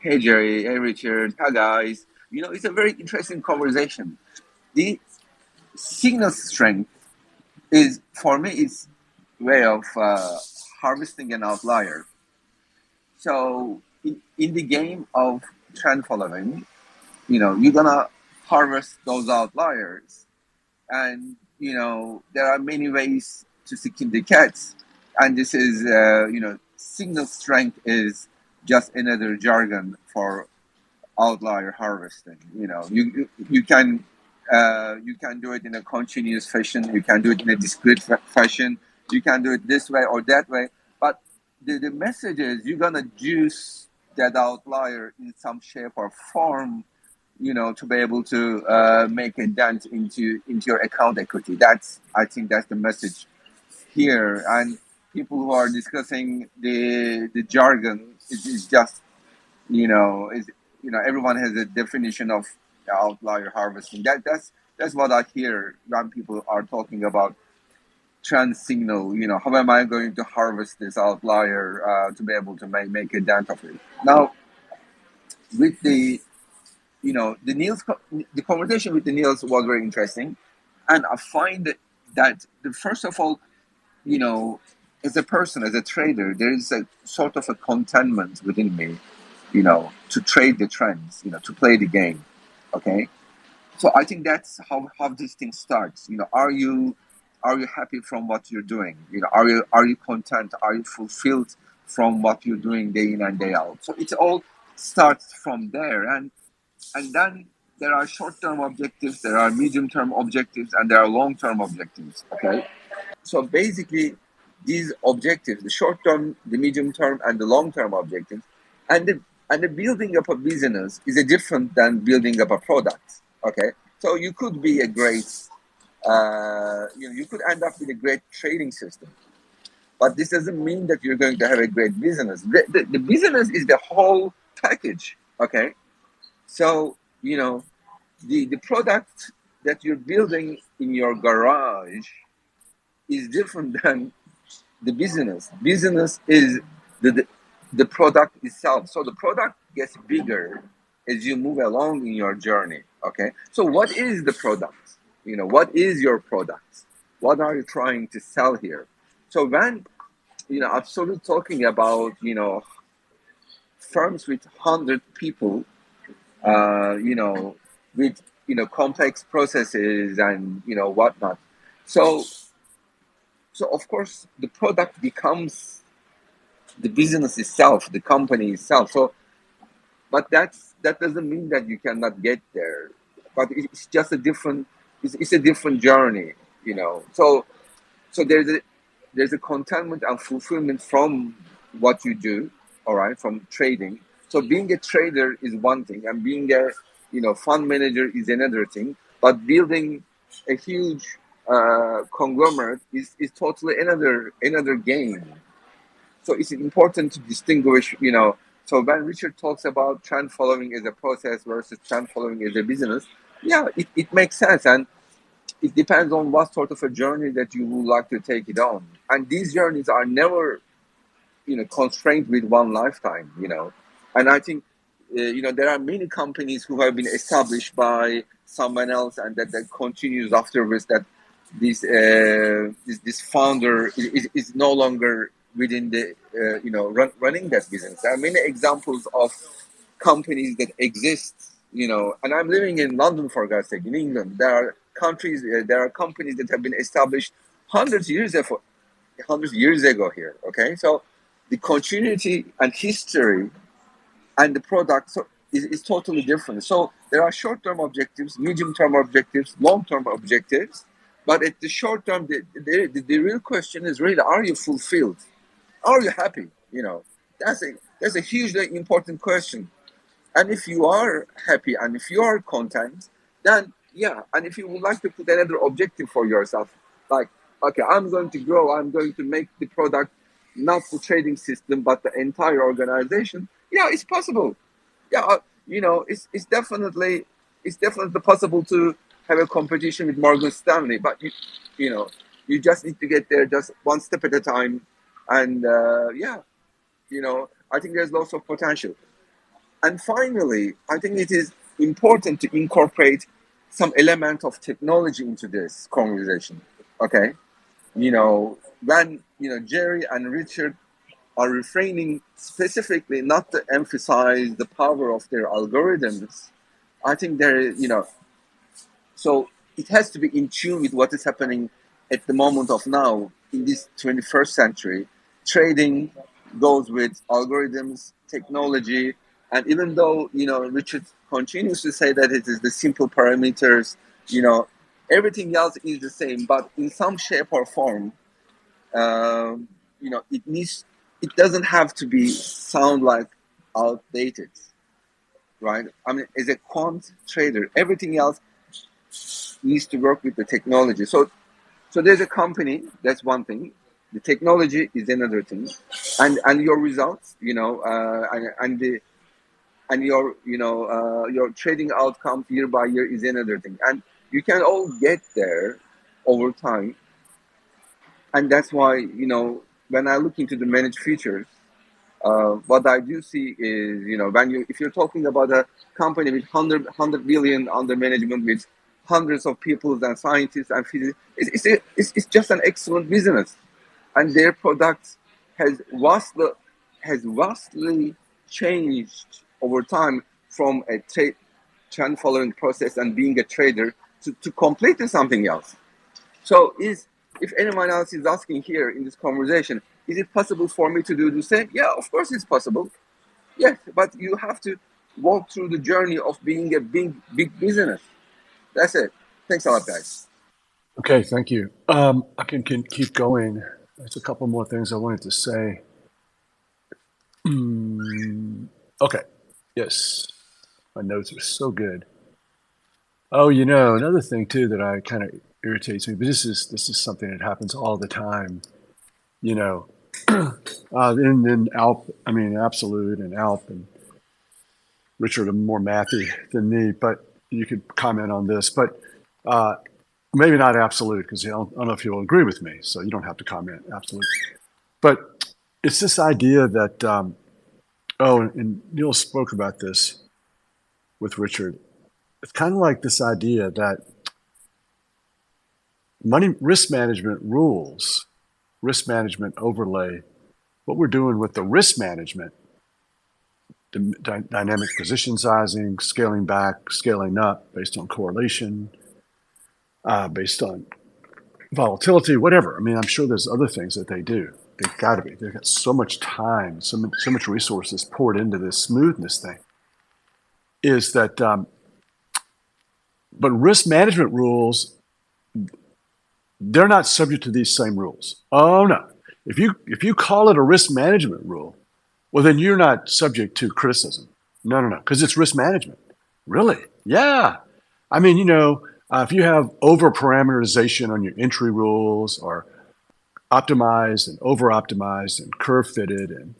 Hey Jerry, hey Richard, hi guys. It's a very interesting conversation. The signal strength is, for me, it's way of harvesting an outlier. So in the game of trend following, you're gonna harvest those outliers. And there are many ways to skin the cats, and this is signal strength is just another jargon for outlier harvesting. You can do it in a continuous fashion. You can do it in a discrete fashion. You can do it this way or that way. But the message is you're gonna juice that outlier in some shape or form, to be able to make a dent into your account equity. I think that's the message here. And people who are discussing the jargon is just is everyone has a definition of outlier harvesting. That's what I hear when people are talking about trend signal. How am I going to harvest this outlier to be able to make a dent of it? Now, with the conversation with the Niels was very interesting, and I find that first of all, as a person, as a trader, there is a sort of a contentment within me, to trade the trends, to play the game. Okay. So I think that's how this thing starts. Are you happy from what you're doing? Are you content? Are you fulfilled from what you're doing day in and day out? So it all starts from there. And then there are short-term objectives, there are medium-term objectives, and there are long-term objectives. Okay. So basically, these objectives, the short-term, the medium-term, and the long-term objectives, and the building up a business is a different than building up a product. Okay. So you could be a great, you could end up with a great trading system, but this doesn't mean that you're going to have a great business. The business is the whole package. Okay. So, the product that you're building in your garage is different than the business. Business is the product itself. So the product gets bigger as you move along in your journey. Okay. So what is the product? What is your product? What are you trying to sell here? So when absolutely talking about firms with 100 people, with complex processes and whatnot. So of course the product becomes the business itself, the company itself. So, but that doesn't mean that you cannot get there. But it's just a different. It's a different journey. So there's a contentment and fulfillment from what you do, all right, from trading. So being a trader is one thing, and being a fund manager is another thing. But building a huge conglomerate is totally another game. So it's important to distinguish. So when Richard talks about trend following as a process versus trend following as a business, yeah, it makes sense, and it depends on what sort of a journey that you would like to take it on. And these journeys are never, constrained with one lifetime, And I think, there are many companies who have been established by someone else and that continues afterwards, that this founder is no longer within the, running that business. There are many examples of companies that exist, and I'm living in London, for God's sake, in England. There are companies that have been established hundreds years ago here. Okay, so the continuity and history and the product is totally different. So there are short-term objectives, medium-term objectives, long-term objectives. But at the short term, the real question is really: are you fulfilled? Are you happy? That's a hugely important question. And if you are happy and if you are content, then yeah. And if you would like to put another objective for yourself, like, okay, I'm going to grow, I'm going to make the product not the trading system but the entire organization. Yeah, it's possible. Yeah, it's definitely possible to have a competition with Morgan Stanley, but you know you just need to get there just one step at a time, and yeah, I think there's lots of potential. And finally, I think it is important to incorporate some element of technology into this conversation. Okay, when Jerry and Richard are refraining specifically not to emphasize the power of their algorithms, I think so it has to be in tune with what is happening at the moment of now in this 21st century. Trading goes with algorithms, technology, and even though Richard continues to say that it is the simple parameters, you know, everything else is the same, but in some shape or form, um, it doesn't have to be sound like outdated, right? I mean, as a quant trader, everything else needs to work with the technology. So there's a company, that's one thing. The technology is another thing, and your results, and your trading outcome year by year is another thing, and you can all get there over time. And that's why when I look into the managed futures, what I do see is, if you're talking about a company with 100 billion under management, with hundreds of people and scientists and physicists, it's just an excellent business, and their product has vastly changed over time from a trend following process and being a trader to completely something else. So if anyone else is asking here in this conversation, is it possible for me to do the same? Yeah, of course it's possible. Yes, but you have to walk through the journey of being a big business. That's it. Thanks a lot, guys. Okay, thank you. I can keep going. There's a couple more things I wanted to say. Okay, yes, my notes are so good. Oh, another thing too that I kind of irritates me, but this is something that happens all the time. You know, in Absolute and Alp and Richard are more mathy than me, but you could comment on this. But maybe not Absolute, because I don't know if you'll agree with me, so you don't have to comment Absolute. But it's this idea that and Neil spoke about this with Richard. It's kind of like this idea that money risk management rules, risk management overlay, what we're doing with the risk management, dynamic position sizing, scaling back, scaling up based on correlation, based on volatility, whatever. I mean, I'm sure there's other things that they do. They've got to be. They've got so much time, so much resources poured into this smoothness thing. Is that, but risk management rules, they're not subject to these same rules. Oh no! If you call it a risk management rule, well then you're not subject to criticism. No, because it's risk management. Really? Yeah. I mean, if you have over parameterization on your entry rules, or optimized and over optimized and curve fitted and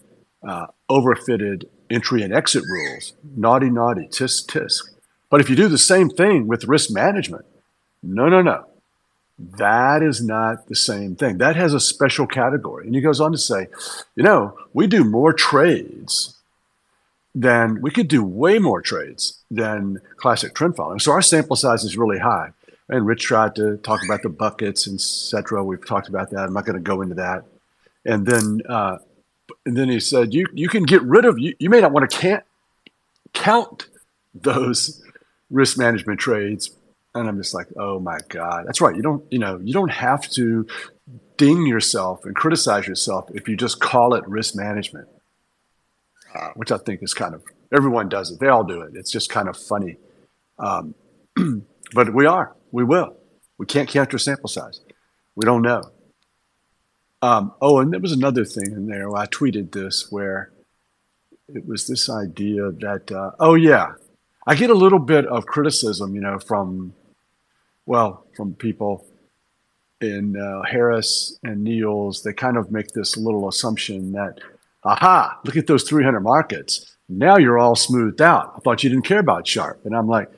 over fitted entry and exit rules, naughty, tisk, tisk. But if you do the same thing with risk management, no. That is not the same thing. That has a special category. And he goes on to say, we do more trades than we could do way more trades than classic trend following. So our sample size is really high. And Rich tried to talk about the buckets, etc. We've talked about that. I'm not going to go into that. And then he said, you can get rid of, you may not want to count those risk management trades. And I'm just like, oh my God, that's right. You don't have to ding yourself and criticize yourself if you just call it risk management, which I think is everyone does it. They all do it. It's just kind of funny. But we will. We can't count your sample size. We don't know. And there was another thing in there. I tweeted this where it was this idea that, I get a little bit of criticism, from people in Harris and Niels. They kind of make this little assumption that, aha, look at those 300 markets. Now you're all smoothed out. I thought you didn't care about Sharp. And I'm like,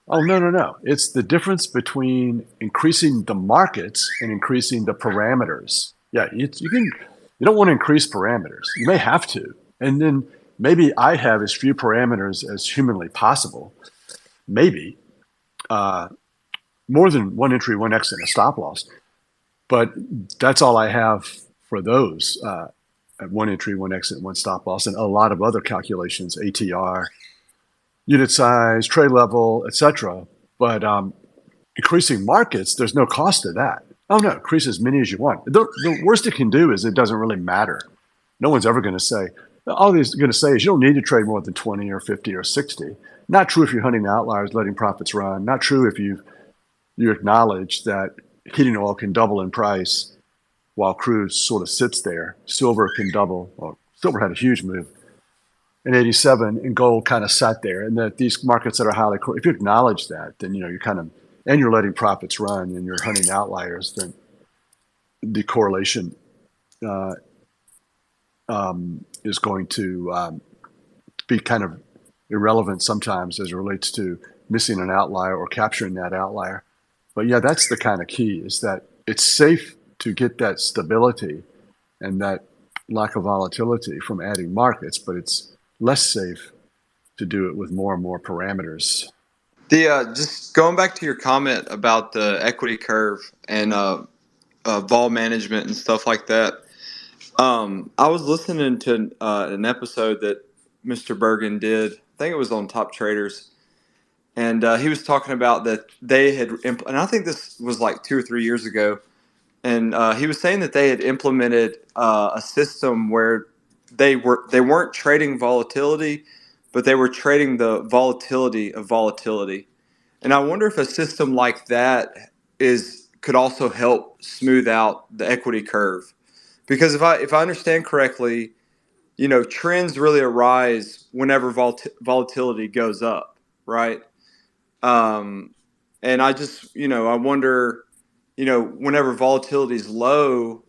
oh, no. It's the difference between increasing the markets and increasing the parameters. Yeah, you don't want to increase parameters. You may have to. And then maybe I have as few parameters as humanly possible. Maybe. More than one entry, one exit, and a stop loss. But that's all I have for those. at one entry, one exit, one stop loss, and a lot of other calculations, ATR, unit size, trade level, etc. But increasing markets, there's no cost to that. Oh no, increase as many as you want. The worst it can do is it doesn't really matter. No one's ever going to say, all he's going to say is you don't need to trade more than 20 or 50 or 60. Not true if you're hunting outliers, letting profits run. Not true if you acknowledge that heating oil can double in price while crude sort of sits there. Silver can double. Well, silver had a huge move in 87 and gold kind of sat there. And that these markets that are highly, if you acknowledge that, then, you're kind of, and you're letting profits run and you're hunting outliers, then the correlation is going to be kind of irrelevant sometimes as it relates to missing an outlier or capturing that outlier. But yeah, that's the kind of key, is that it's safe to get that stability and that lack of volatility from adding markets, but it's less safe to do it with more and more parameters. Just going back to your comment about the equity curve and vol management and stuff like that. I was listening to an episode that Mr. Bergen did. I think it was on Top Traders, and he was talking about that they had, and I think this was like 2 or 3 years ago. And he was saying that they had implemented a system where they weren't trading volatility, but they were trading the volatility of volatility. And I wonder if a system like that could also help smooth out the equity curve, because if I understand correctly, trends really arise whenever volatility goes up, right? And I just I wonder, whenever volatility is low,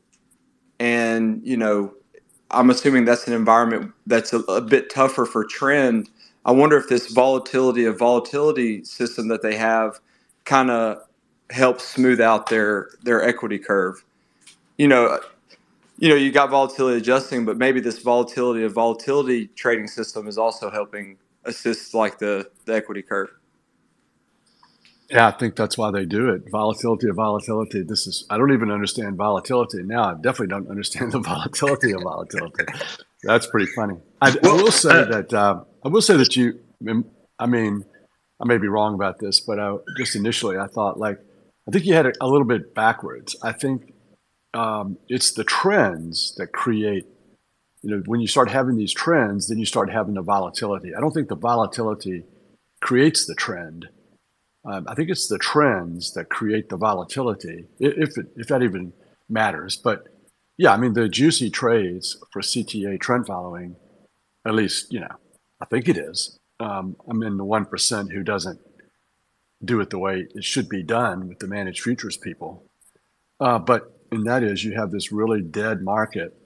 and I'm assuming that's an environment that's a bit tougher for trend. I wonder if this volatility system that they have kind of helps smooth out their equity curve. You got volatility adjusting, but maybe this volatility trading system is also helping assist like the equity curve. Yeah, I think that's why they do it. Volatility of volatility. I don't even understand volatility. Now I definitely don't understand the volatility of volatility. That's pretty funny. I will say that you, I mean, I may be wrong about this, but just initially I thought I think you had it a little bit backwards. I think it's the trends that create, when you start having these trends, then you start having the volatility. I don't think the volatility creates the trend. I think it's the trends that create the volatility, if that even matters. But yeah, I mean, the juicy trades for CTA trend following, at least, I think it is. I'm in the 1% who doesn't do it the way it should be done with the managed futures people. And that is, you have this really dead market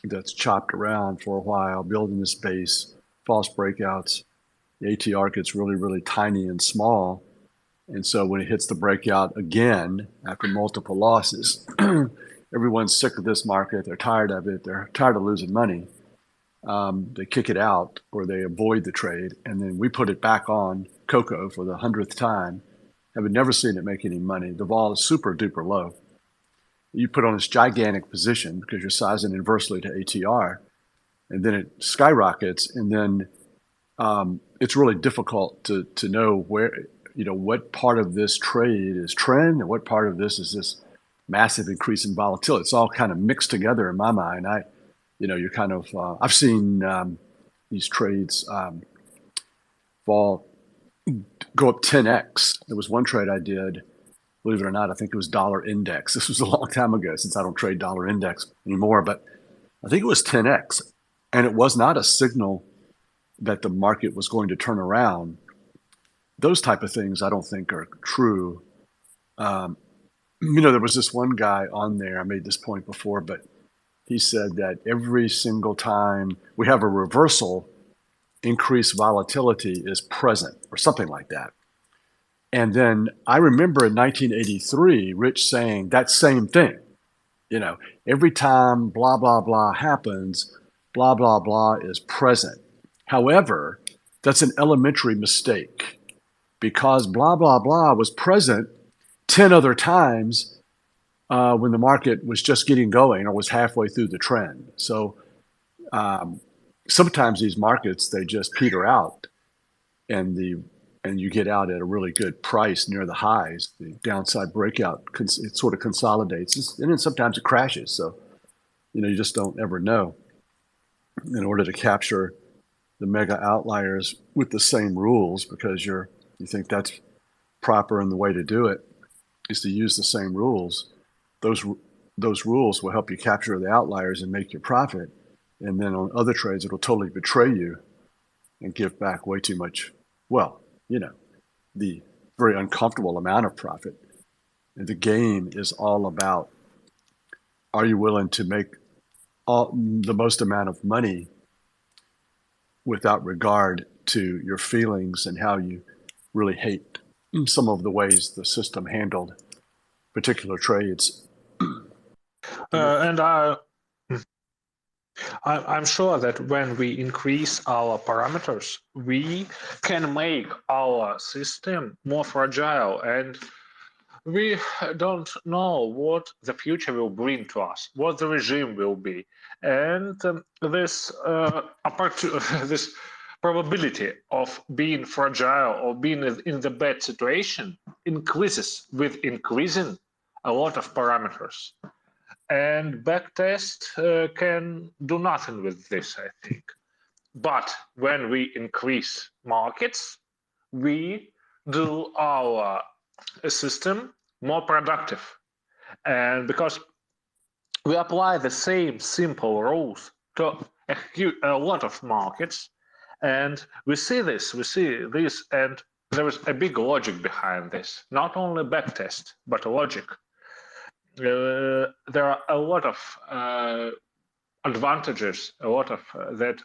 that's chopped around for a while, building this base, false breakouts. The ATR gets really, really tiny and small. And so when it hits the breakout again after multiple losses, everyone's sick of this market. They're tired of it. They're tired of losing money. They kick it out or they avoid the trade. And then we put it back on Coco for the 100th time. Having never seen it make any money. The vol is super duper low. You put on this gigantic position because you're sizing inversely to ATR, and then it skyrockets. And then it's really difficult to know where, what part of this trade is trend and what part of this is this massive increase in volatility. It's all kind of mixed together in my mind. You're kind of, I've seen these trades go up 10x. There was one trade I did, believe it or not, I think it was dollar index. This was a long time ago since I don't trade dollar index anymore, but I think it was 10x. And it was not a signal that the market was going to turn around. Those type of things I don't think are true. There was this one guy on there, I made this point before, but he said that every single time we have a reversal, increased volatility is present or something like that. And then I remember in 1983, Rich saying that same thing. Every time blah, blah, blah happens, blah, blah, blah is present. However, that's an elementary mistake, because blah, blah, blah was present 10 other times when the market was just getting going or was halfway through the trend. So Sometimes these markets, they just peter out, and you get out at a really good price near the highs. The downside breakout, it sort of consolidates, and then sometimes it crashes. So you just don't ever know. In order to capture the mega outliers with the same rules, because you think that's proper, and the way to do it is to use the same rules. Those rules will help you capture the outliers and make your profit. And then on other trades, it'll totally betray you and give back way too much. Well, the very uncomfortable amount of profit. And the game is all about, are you willing to make the most amount of money without regard to your feelings and how you really hate some of the ways the system handled particular trades. And I'm sure that when we increase our parameters, we can make our system more fragile, and we don't know what the future will bring to us, what the regime will be, and this this probability of being fragile or being in the bad situation increases with increasing a lot of parameters. And backtest can do nothing with this, I think. But when we increase markets, we do our system more productive. And because we apply the same simple rules to a lot of markets, and we see this, and there is a big logic behind this. Not only backtest, but a logic. There are a lot of advantages, a lot of that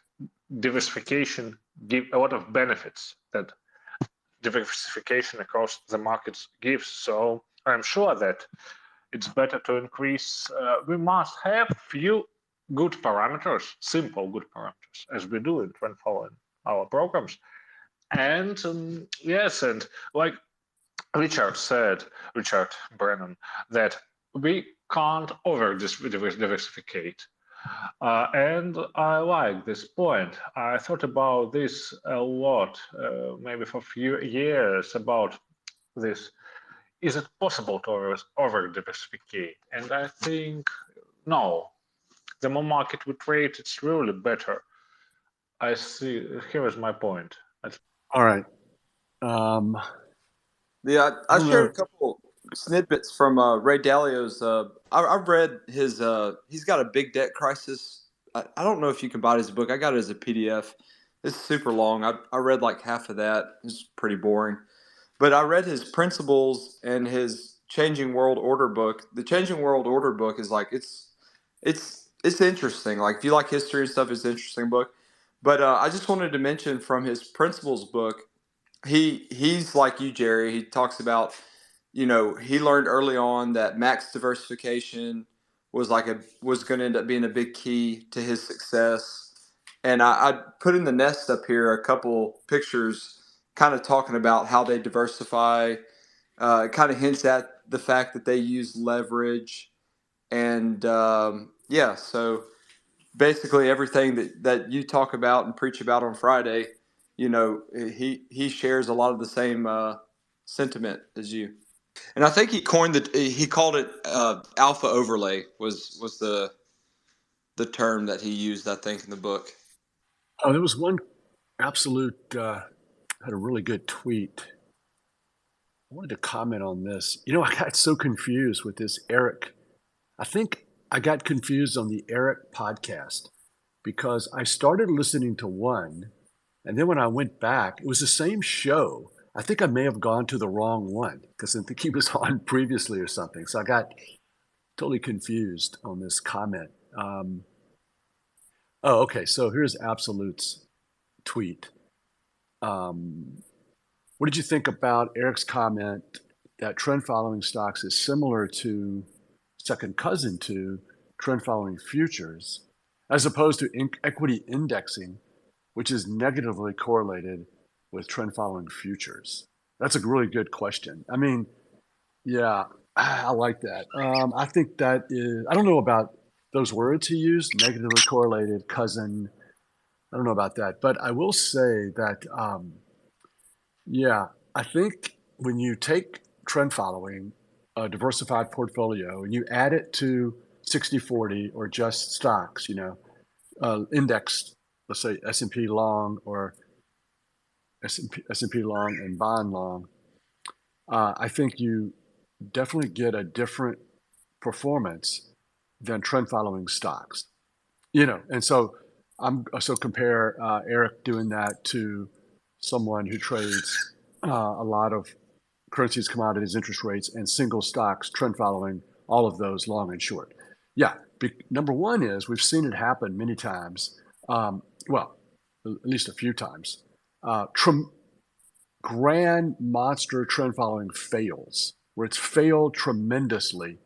diversification give a lot of benefits that diversification across the markets gives. So I'm sure that it's better to increase. We must have few good parameters, simple good parameters, as we do in trend following our programs. And yes, and like Richard Brennan, that we can't over diversificate. And I like this point. I thought about this a lot, maybe for a few years, about this. Is it possible to over diversificate? And I think no. The more market we trade, it's really better. I see. Here is my point. All right. Yeah, I I don't shared know. a couple snippets from Ray Dalio's. I've read his. He's got a big debt crisis. I don't know if you can buy his book. I got it as a PDF. It's super long. I read like half of that. It's pretty boring. But I read his principles and his Changing World Order book. The Changing World Order book is like it's interesting. Like if you like history and stuff, it's an interesting book. But I just wanted to mention from his principles book, he's like you, Jerry. He talks about, he learned early on that max diversification was going to end up being a big key to his success. And I put in the nest up here a couple pictures, kind of talking about how they diversify. It kind of hints at the fact that they use leverage, and yeah, so basically everything that you talk about and preach about on Friday, he shares a lot of the same sentiment as you. And I think he called it alpha overlay was the term that he used, I think, in the book. Oh, there was one absolute had a really good tweet. I wanted to comment on this. I got so confused with this Eric. I think I got confused on the Eric podcast because I started listening to one, and then when I went back, it was the same show. I think I may have gone to the wrong one because I think he was on previously or something. So I got totally confused on this comment. Oh, okay. So here's Absolute's tweet. What did you think about Eric's comment that trend following stocks is similar to, second cousin to, trend following futures, as opposed to equity indexing, which is negatively correlated with trend following futures? That's a really good question. I mean, yeah, I like that. I think that is, I don't know about those words he used, negatively correlated, cousin. I don't know about that, but I will say that, yeah, I think when you take trend following, a diversified portfolio, and you add it to 60/40 or just stocks, indexed, let's say S&P long or S&P long and bond long, I think you definitely get a different performance than trend following stocks. And so compare Eric doing that to someone who trades a lot of currencies, commodities, interest rates, and single stocks, trend following, all of those long and short. Yeah, number one is we've seen it happen many times. Well, at least a few times. Grand monster trend following fails, where it's failed tremendously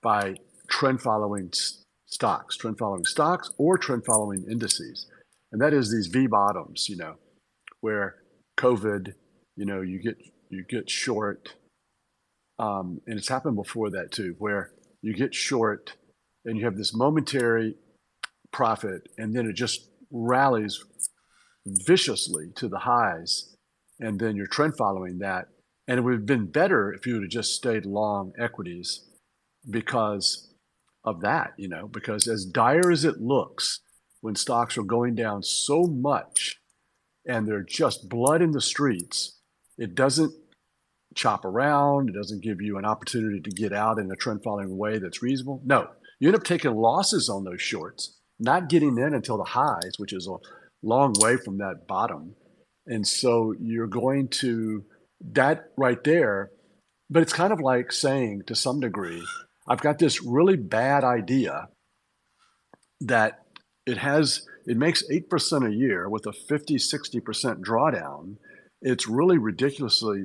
by trend following stocks or trend following indices. And that is these V bottoms, where COVID, you get short, and it's happened before that too, where you get short and you have this momentary profit, and then it just rallies viciously to the highs, and then you're trend following that. And it would have been better if you would have just stayed long equities because of that, because as dire as it looks when stocks are going down so much and they're just blood in the streets, it doesn't chop around. It doesn't give you an opportunity to get out in a trend following way that's reasonable. No, you end up taking losses on those shorts, not getting in until the highs, which is a long way from that bottom. And so you're going to that right there. But it's kind of like saying to some degree, I've got this really bad idea that it makes 8% a year with a 50-60% drawdown. It's really ridiculously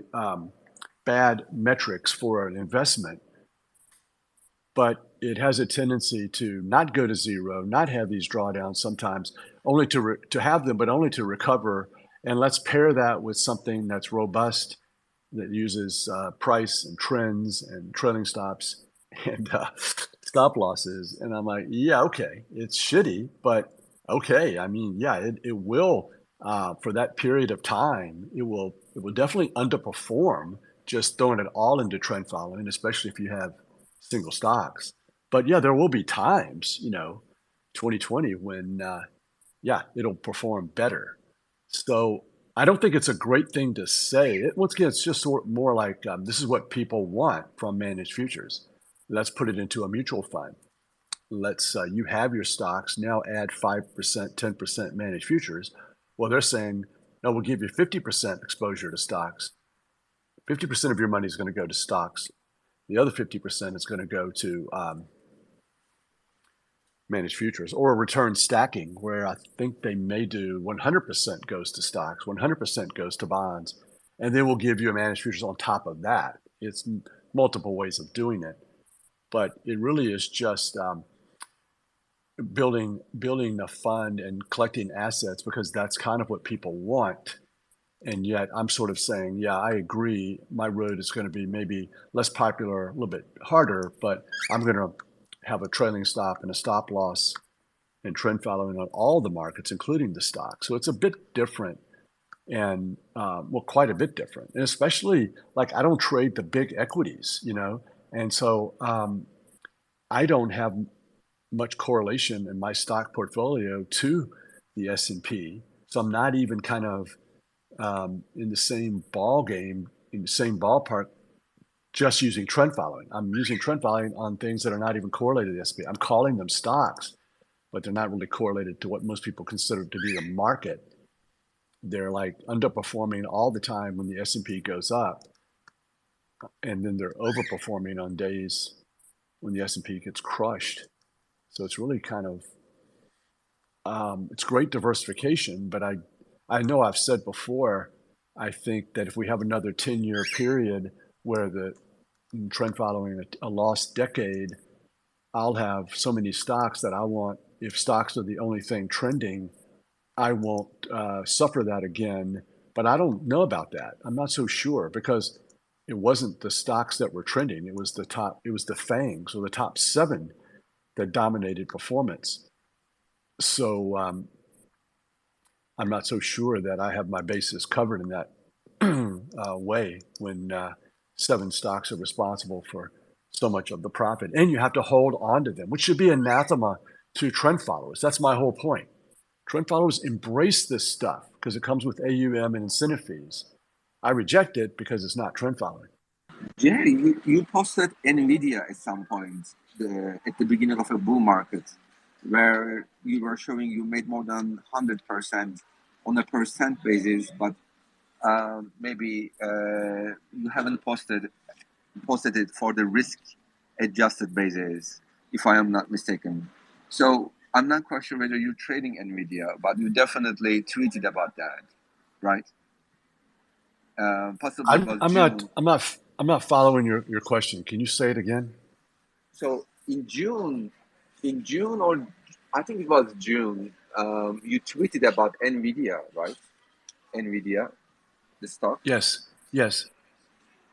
bad metrics for an investment, but it has a tendency to not go to zero, not have these drawdowns sometimes, only to have them, but only to recover. And let's pair that with something that's robust, that uses price and trends and trailing stops and stop losses. And I'm like, yeah, okay, it's shitty, but okay. I mean, yeah, it will for that period of time, it will definitely underperform just throwing it all into trend following, especially if you have single stocks. But yeah, there will be times, 2020 when yeah, it'll perform better. So I don't think it's a great thing to say. Once again, it's just more like this is what people want from managed futures. Let's put it into a mutual fund. You have your stocks, now add 5%, 10% managed futures. Well, they're saying, no, we'll give you 50% exposure to stocks. 50% of your money is going to go to stocks. The other 50% is going to go to managed futures or return stacking, where I think they may do 100% goes to stocks, 100% goes to bonds, and then we'll give you a managed futures on top of that. It's multiple ways of doing it, but it really is just building a fund and collecting assets because that's kind of what people want. And yet I'm sort of saying, yeah, I agree. My road is going to be maybe less popular, a little bit harder, but I'm going to have a trailing stop and a stop loss and trend following on all the markets, including the stock. So it's a bit different and, well, quite a bit different. And especially like I don't trade the big equities, and so I don't have much correlation in my stock portfolio to the S&P. So I'm not even kind of in the same ball game, in the same ballpark, just using trend following. I'm using trend following on things that are not even correlated to the S&P. I'm calling them stocks, but they're not really correlated to what most people consider to be the market. They're like underperforming all the time when the S&P goes up, and then they're overperforming on days when the S&P gets crushed. So it's really kind of it's great diversification, but I know I've said before, I think that if we have another 10-year period where the trend following a lost decade, I'll have so many stocks that I want, if stocks are the only thing trending, I won't suffer that again. But I don't know about that. I'm not so sure because it wasn't the stocks that were trending. It was the FANGs or the top 7 that dominated performance. So I'm not so sure that I have my bases covered in that way when 7 stocks are responsible for so much of the profit. And you have to hold on to them, which should be anathema to trend followers. That's my whole point. Trend followers embrace this stuff because it comes with AUM and incentive fees. I reject it because it's not trend following. Jerry, you posted NVIDIA at some point at the beginning of a bull market where you were showing you made more than 100% on a percent basis, but maybe you haven't posted it for the risk adjusted basis, if I am not mistaken. So I'm not quite sure whether you're trading NVIDIA, but you definitely tweeted about that, right? Possibly it was June. I'm not following your question. Can you say it again? So in June, or I think it was June, you tweeted about NVIDIA, right? NVIDIA, the stock, Yes.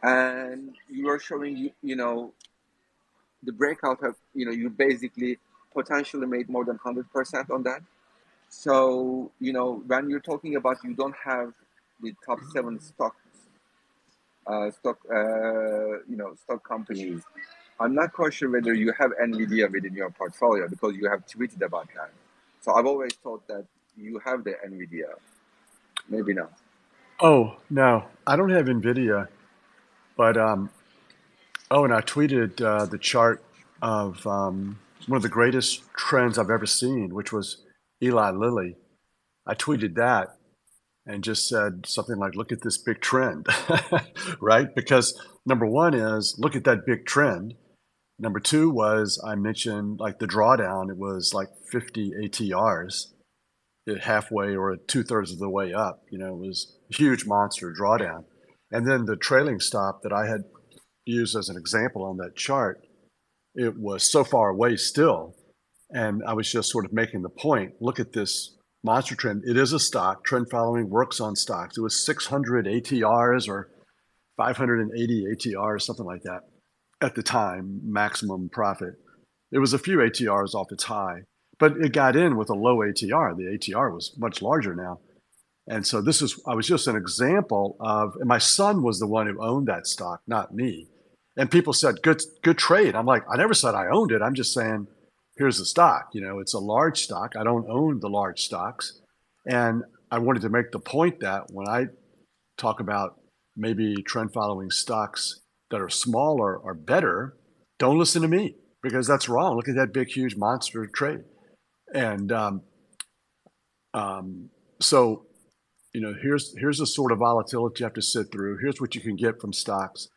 and you were showing the breakout of you basically potentially made more than 100% on that. So when you're talking about you don't have the top 7 stock companies, I'm not quite sure whether you have NVIDIA within your portfolio because you have tweeted about that. So I've always thought that you have the NVIDIA. Maybe not. Oh, no, I don't have NVIDIA, but and I tweeted the chart of one of the greatest trends I've ever seen, which was Eli Lilly. I tweeted that and just said something like, look at this big trend, right? Because number one is look at that big trend. Number two was I mentioned like the drawdown, it was like 50 ATRs halfway or 2/3 of the way up. It was a huge monster drawdown. And then the trailing stop that I had used as an example on that chart, it was so far away still. And I was just sort of making the point, look at this monster trend. It is a stock. Trend following works on stocks. It was 600 ATRs or 580 ATRs, something like that at the time, maximum profit. It was a few ATRs off its high, but it got in with a low ATR. The ATR was much larger now. And so I was just an example of, and my son was the one who owned that stock, not me. And people said, good trade. I'm like, I never said I owned it. I'm just saying, here's the stock. It's a large stock. I don't own the large stocks. And I wanted to make the point that when I talk about maybe trend following stocks that are smaller are better, don't listen to me because that's wrong. Look at that big, huge monster trade. And so, here's the sort of volatility you have to sit through. Here's what you can get from stocks.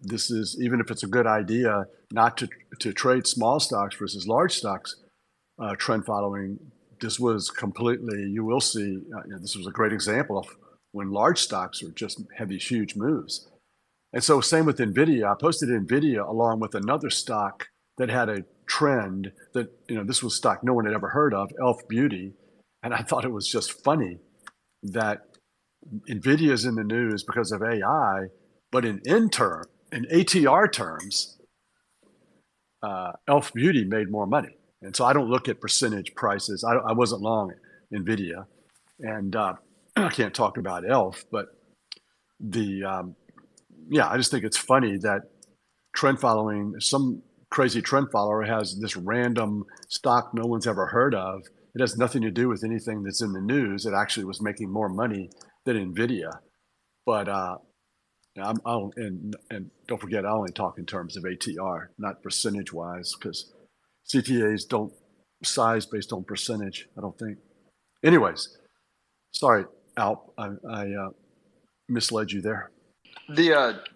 This is, even if it's a good idea not to trade small stocks versus large stocks, trend following, this was completely, you will see, this was a great example of when large stocks are just have these huge moves. And so same with NVIDIA. I posted NVIDIA along with another stock that had a trend that, this was stock no one had ever heard of, Elf Beauty. And I thought it was just funny that NVIDIA is in the news because of AI, but in ATR terms, Elf Beauty made more money. And so I don't look at percentage prices. I wasn't long NVIDIA, and I can't talk about Elf, but I just think it's funny that trend following, some crazy trend follower has this random stock no one's ever heard of. It has nothing to do with anything that's in the news. It actually was making more money than NVIDIA. But and don't forget, I only talk in terms of ATR, not percentage wise, because CTAs don't size based on percentage, I don't think. Anyways, sorry, Alp, I misled you there.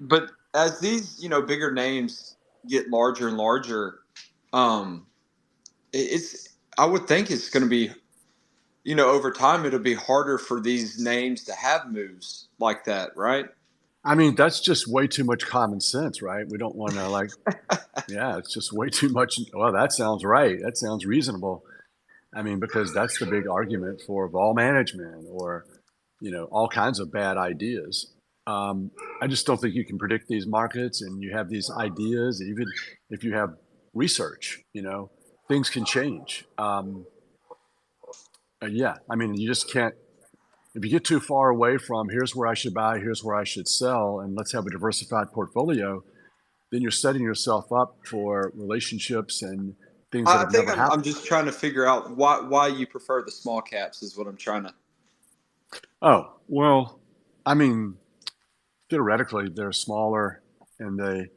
But as these bigger names get larger and larger, it's I would think it's going to be over time it'll be harder for these names to have moves like that, right? I mean, that's just way too much common sense, right? We don't want to yeah, it's just way too much. Well, that sounds right. That sounds reasonable. I mean, because that's the big argument for vol management or, all kinds of bad ideas. I just don't think you can predict these markets and you have these ideas, even if you have research, things can change. Yeah, I mean, you just can't. If you get too far away from here's where I should buy, here's where I should sell, and let's have a diversified portfolio, then you're setting yourself up for relationships and things that I have think never I'm happened. just trying to figure out why you prefer the small caps is what I'm trying to. Oh, well, I mean, theoretically, they're smaller and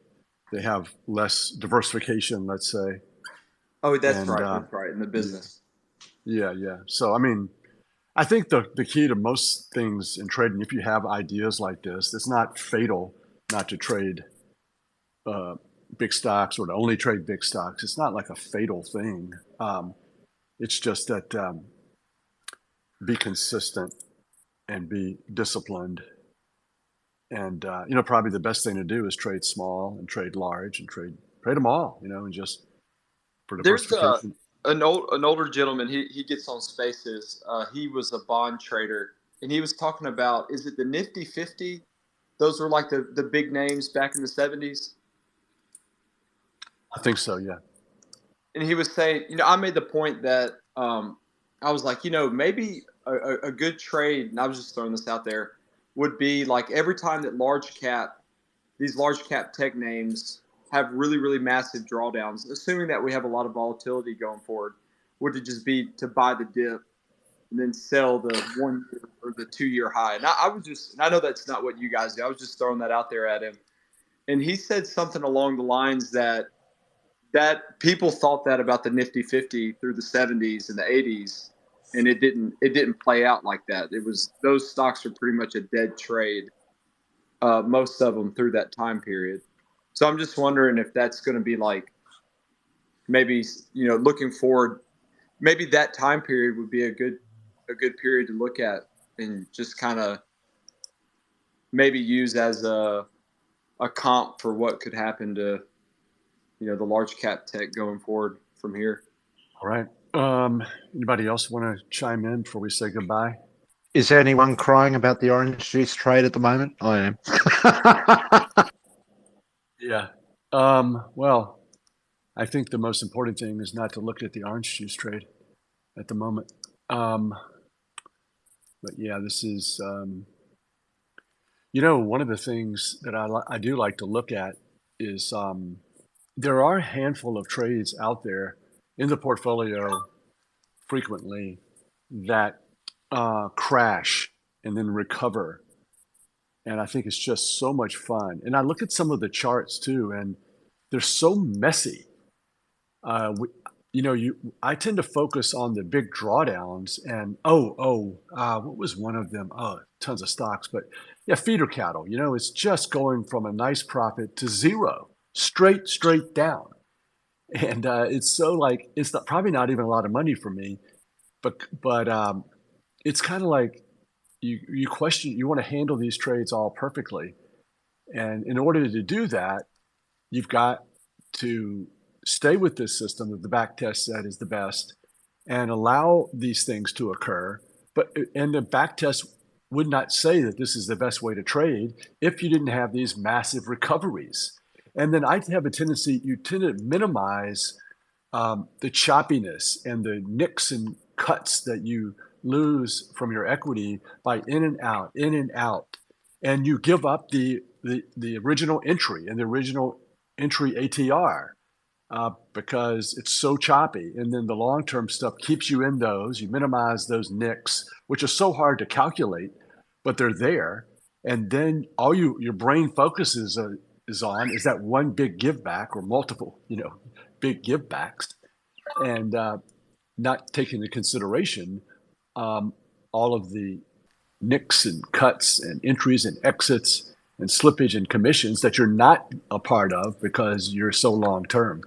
they have less diversification, let's say. Oh, that's And right. That's right. In the yeah, business. yeah. So, I mean, I think the key to most things in trading, if you have ideas like this, it's not fatal not to trade uh, big stocks or to only trade big stocks. It's not like a fatal thing. It's just that be consistent and be disciplined. And probably the best thing to do is trade small and trade large and trade them all. And just for There's diversification. an older gentleman. He gets on Spaces. He was a bond trader, and he was talking about, is it the Nifty 50? Those were like the big names back in the 70s. I think so. Yeah. And he was saying, I made the point that I was like, maybe a good trade, and I was just throwing this out there, would be like every time that these large cap tech names have really, really massive drawdowns, assuming that we have a lot of volatility going forward, would it just be to buy the dip and then sell the 1 year or the 2 year high? And I know that's not what you guys do. I was just throwing that out there at him. And he said something along the lines that people thought that about the Nifty 50 through the 70s and the 80s, and it didn't play out like that. Those stocks are pretty much a dead trade, most of them through that time period. So I'm just wondering if that's going to be like maybe looking forward, maybe that time period would be a good period to look at and just kind of maybe use as a comp for what could happen to the large cap tech going forward from here. All right. Anybody else want to chime in before we say goodbye? Is there anyone crying about the orange juice trade at the moment? I am. Yeah. Well, I think the most important thing is not to look at the orange juice trade at the moment. But yeah, this is, one of the things that I do like to look at is there are a handful of trades out there in the portfolio frequently that crash and then recover. And I think it's just so much fun. And I look at some of the charts too, and they're so messy. I tend to focus on the big drawdowns and what was one of them? Oh, tons of stocks, but yeah, feeder cattle. It's just going from a nice profit to zero, straight down, and it's so like it's probably not even a lot of money for me, but it's kind of like you question, you want to handle these trades all perfectly, and in order to do that, you've got to stay with this system that the back test said is the best and allow these things to occur. And the back test would not say that this is the best way to trade if you didn't have these massive recoveries. And then I have a tendency, you tend to minimize the choppiness and the nicks and cuts that you lose from your equity by in and out. And you give up the original entry and the original entry ATR because it's so choppy. And then the long-term stuff keeps you in those. You minimize those nicks, which are so hard to calculate, but they're there. And then all your brain focuses is on is that one big give back or multiple, big give backs, and not taking into consideration all of the nicks and cuts and entries and exits and slippage and commissions that you're not a part of because you're so long term.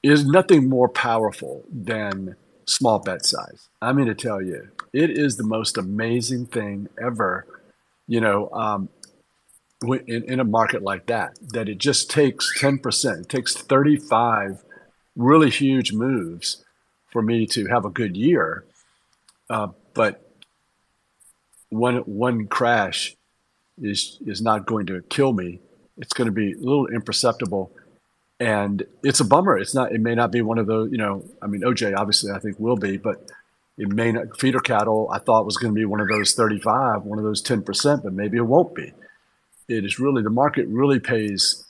Is nothing more powerful than small bet size. I'm going to tell you, it is the most amazing thing ever, in a market like that it just takes 10%. It takes 35 really huge moves for me to have a good year. But one crash is not going to kill me. It's going to be a little imperceptible. And it's a bummer. It may not be one of those, OJ obviously I think will be, but it may not. Feeder cattle I thought was going to be one of those 35, one of those 10%, but maybe it won't be. It is really, the market really plays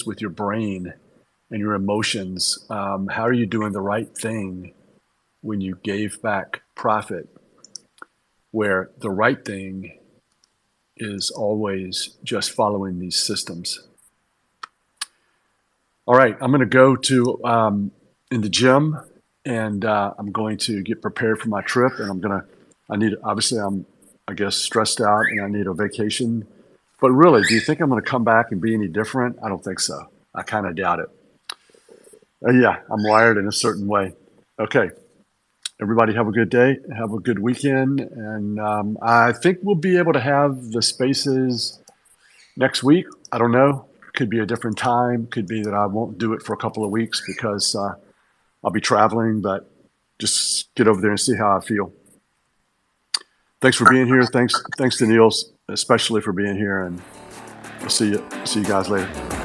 with your brain and your emotions. How are you doing the right thing when you gave back profit, where the right thing is always just following these systems? All right, I'm going to go to in the gym, and I'm going to get prepared for my trip. And I guess, stressed out, and I need a vacation. But really, do you think I'm going to come back and be any different? I don't think so. I kind of doubt it. Yeah, I'm wired in a certain way. Okay, everybody have a good day. Have a good weekend. And I think we'll be able to have the spaces next week. I don't know. Could be a different time. Could be that I won't do it for a couple of weeks because I'll be traveling, but just get over there and see how I feel. Thanks for being here. Thanks to Niels, especially for being here. And we'll see you guys later.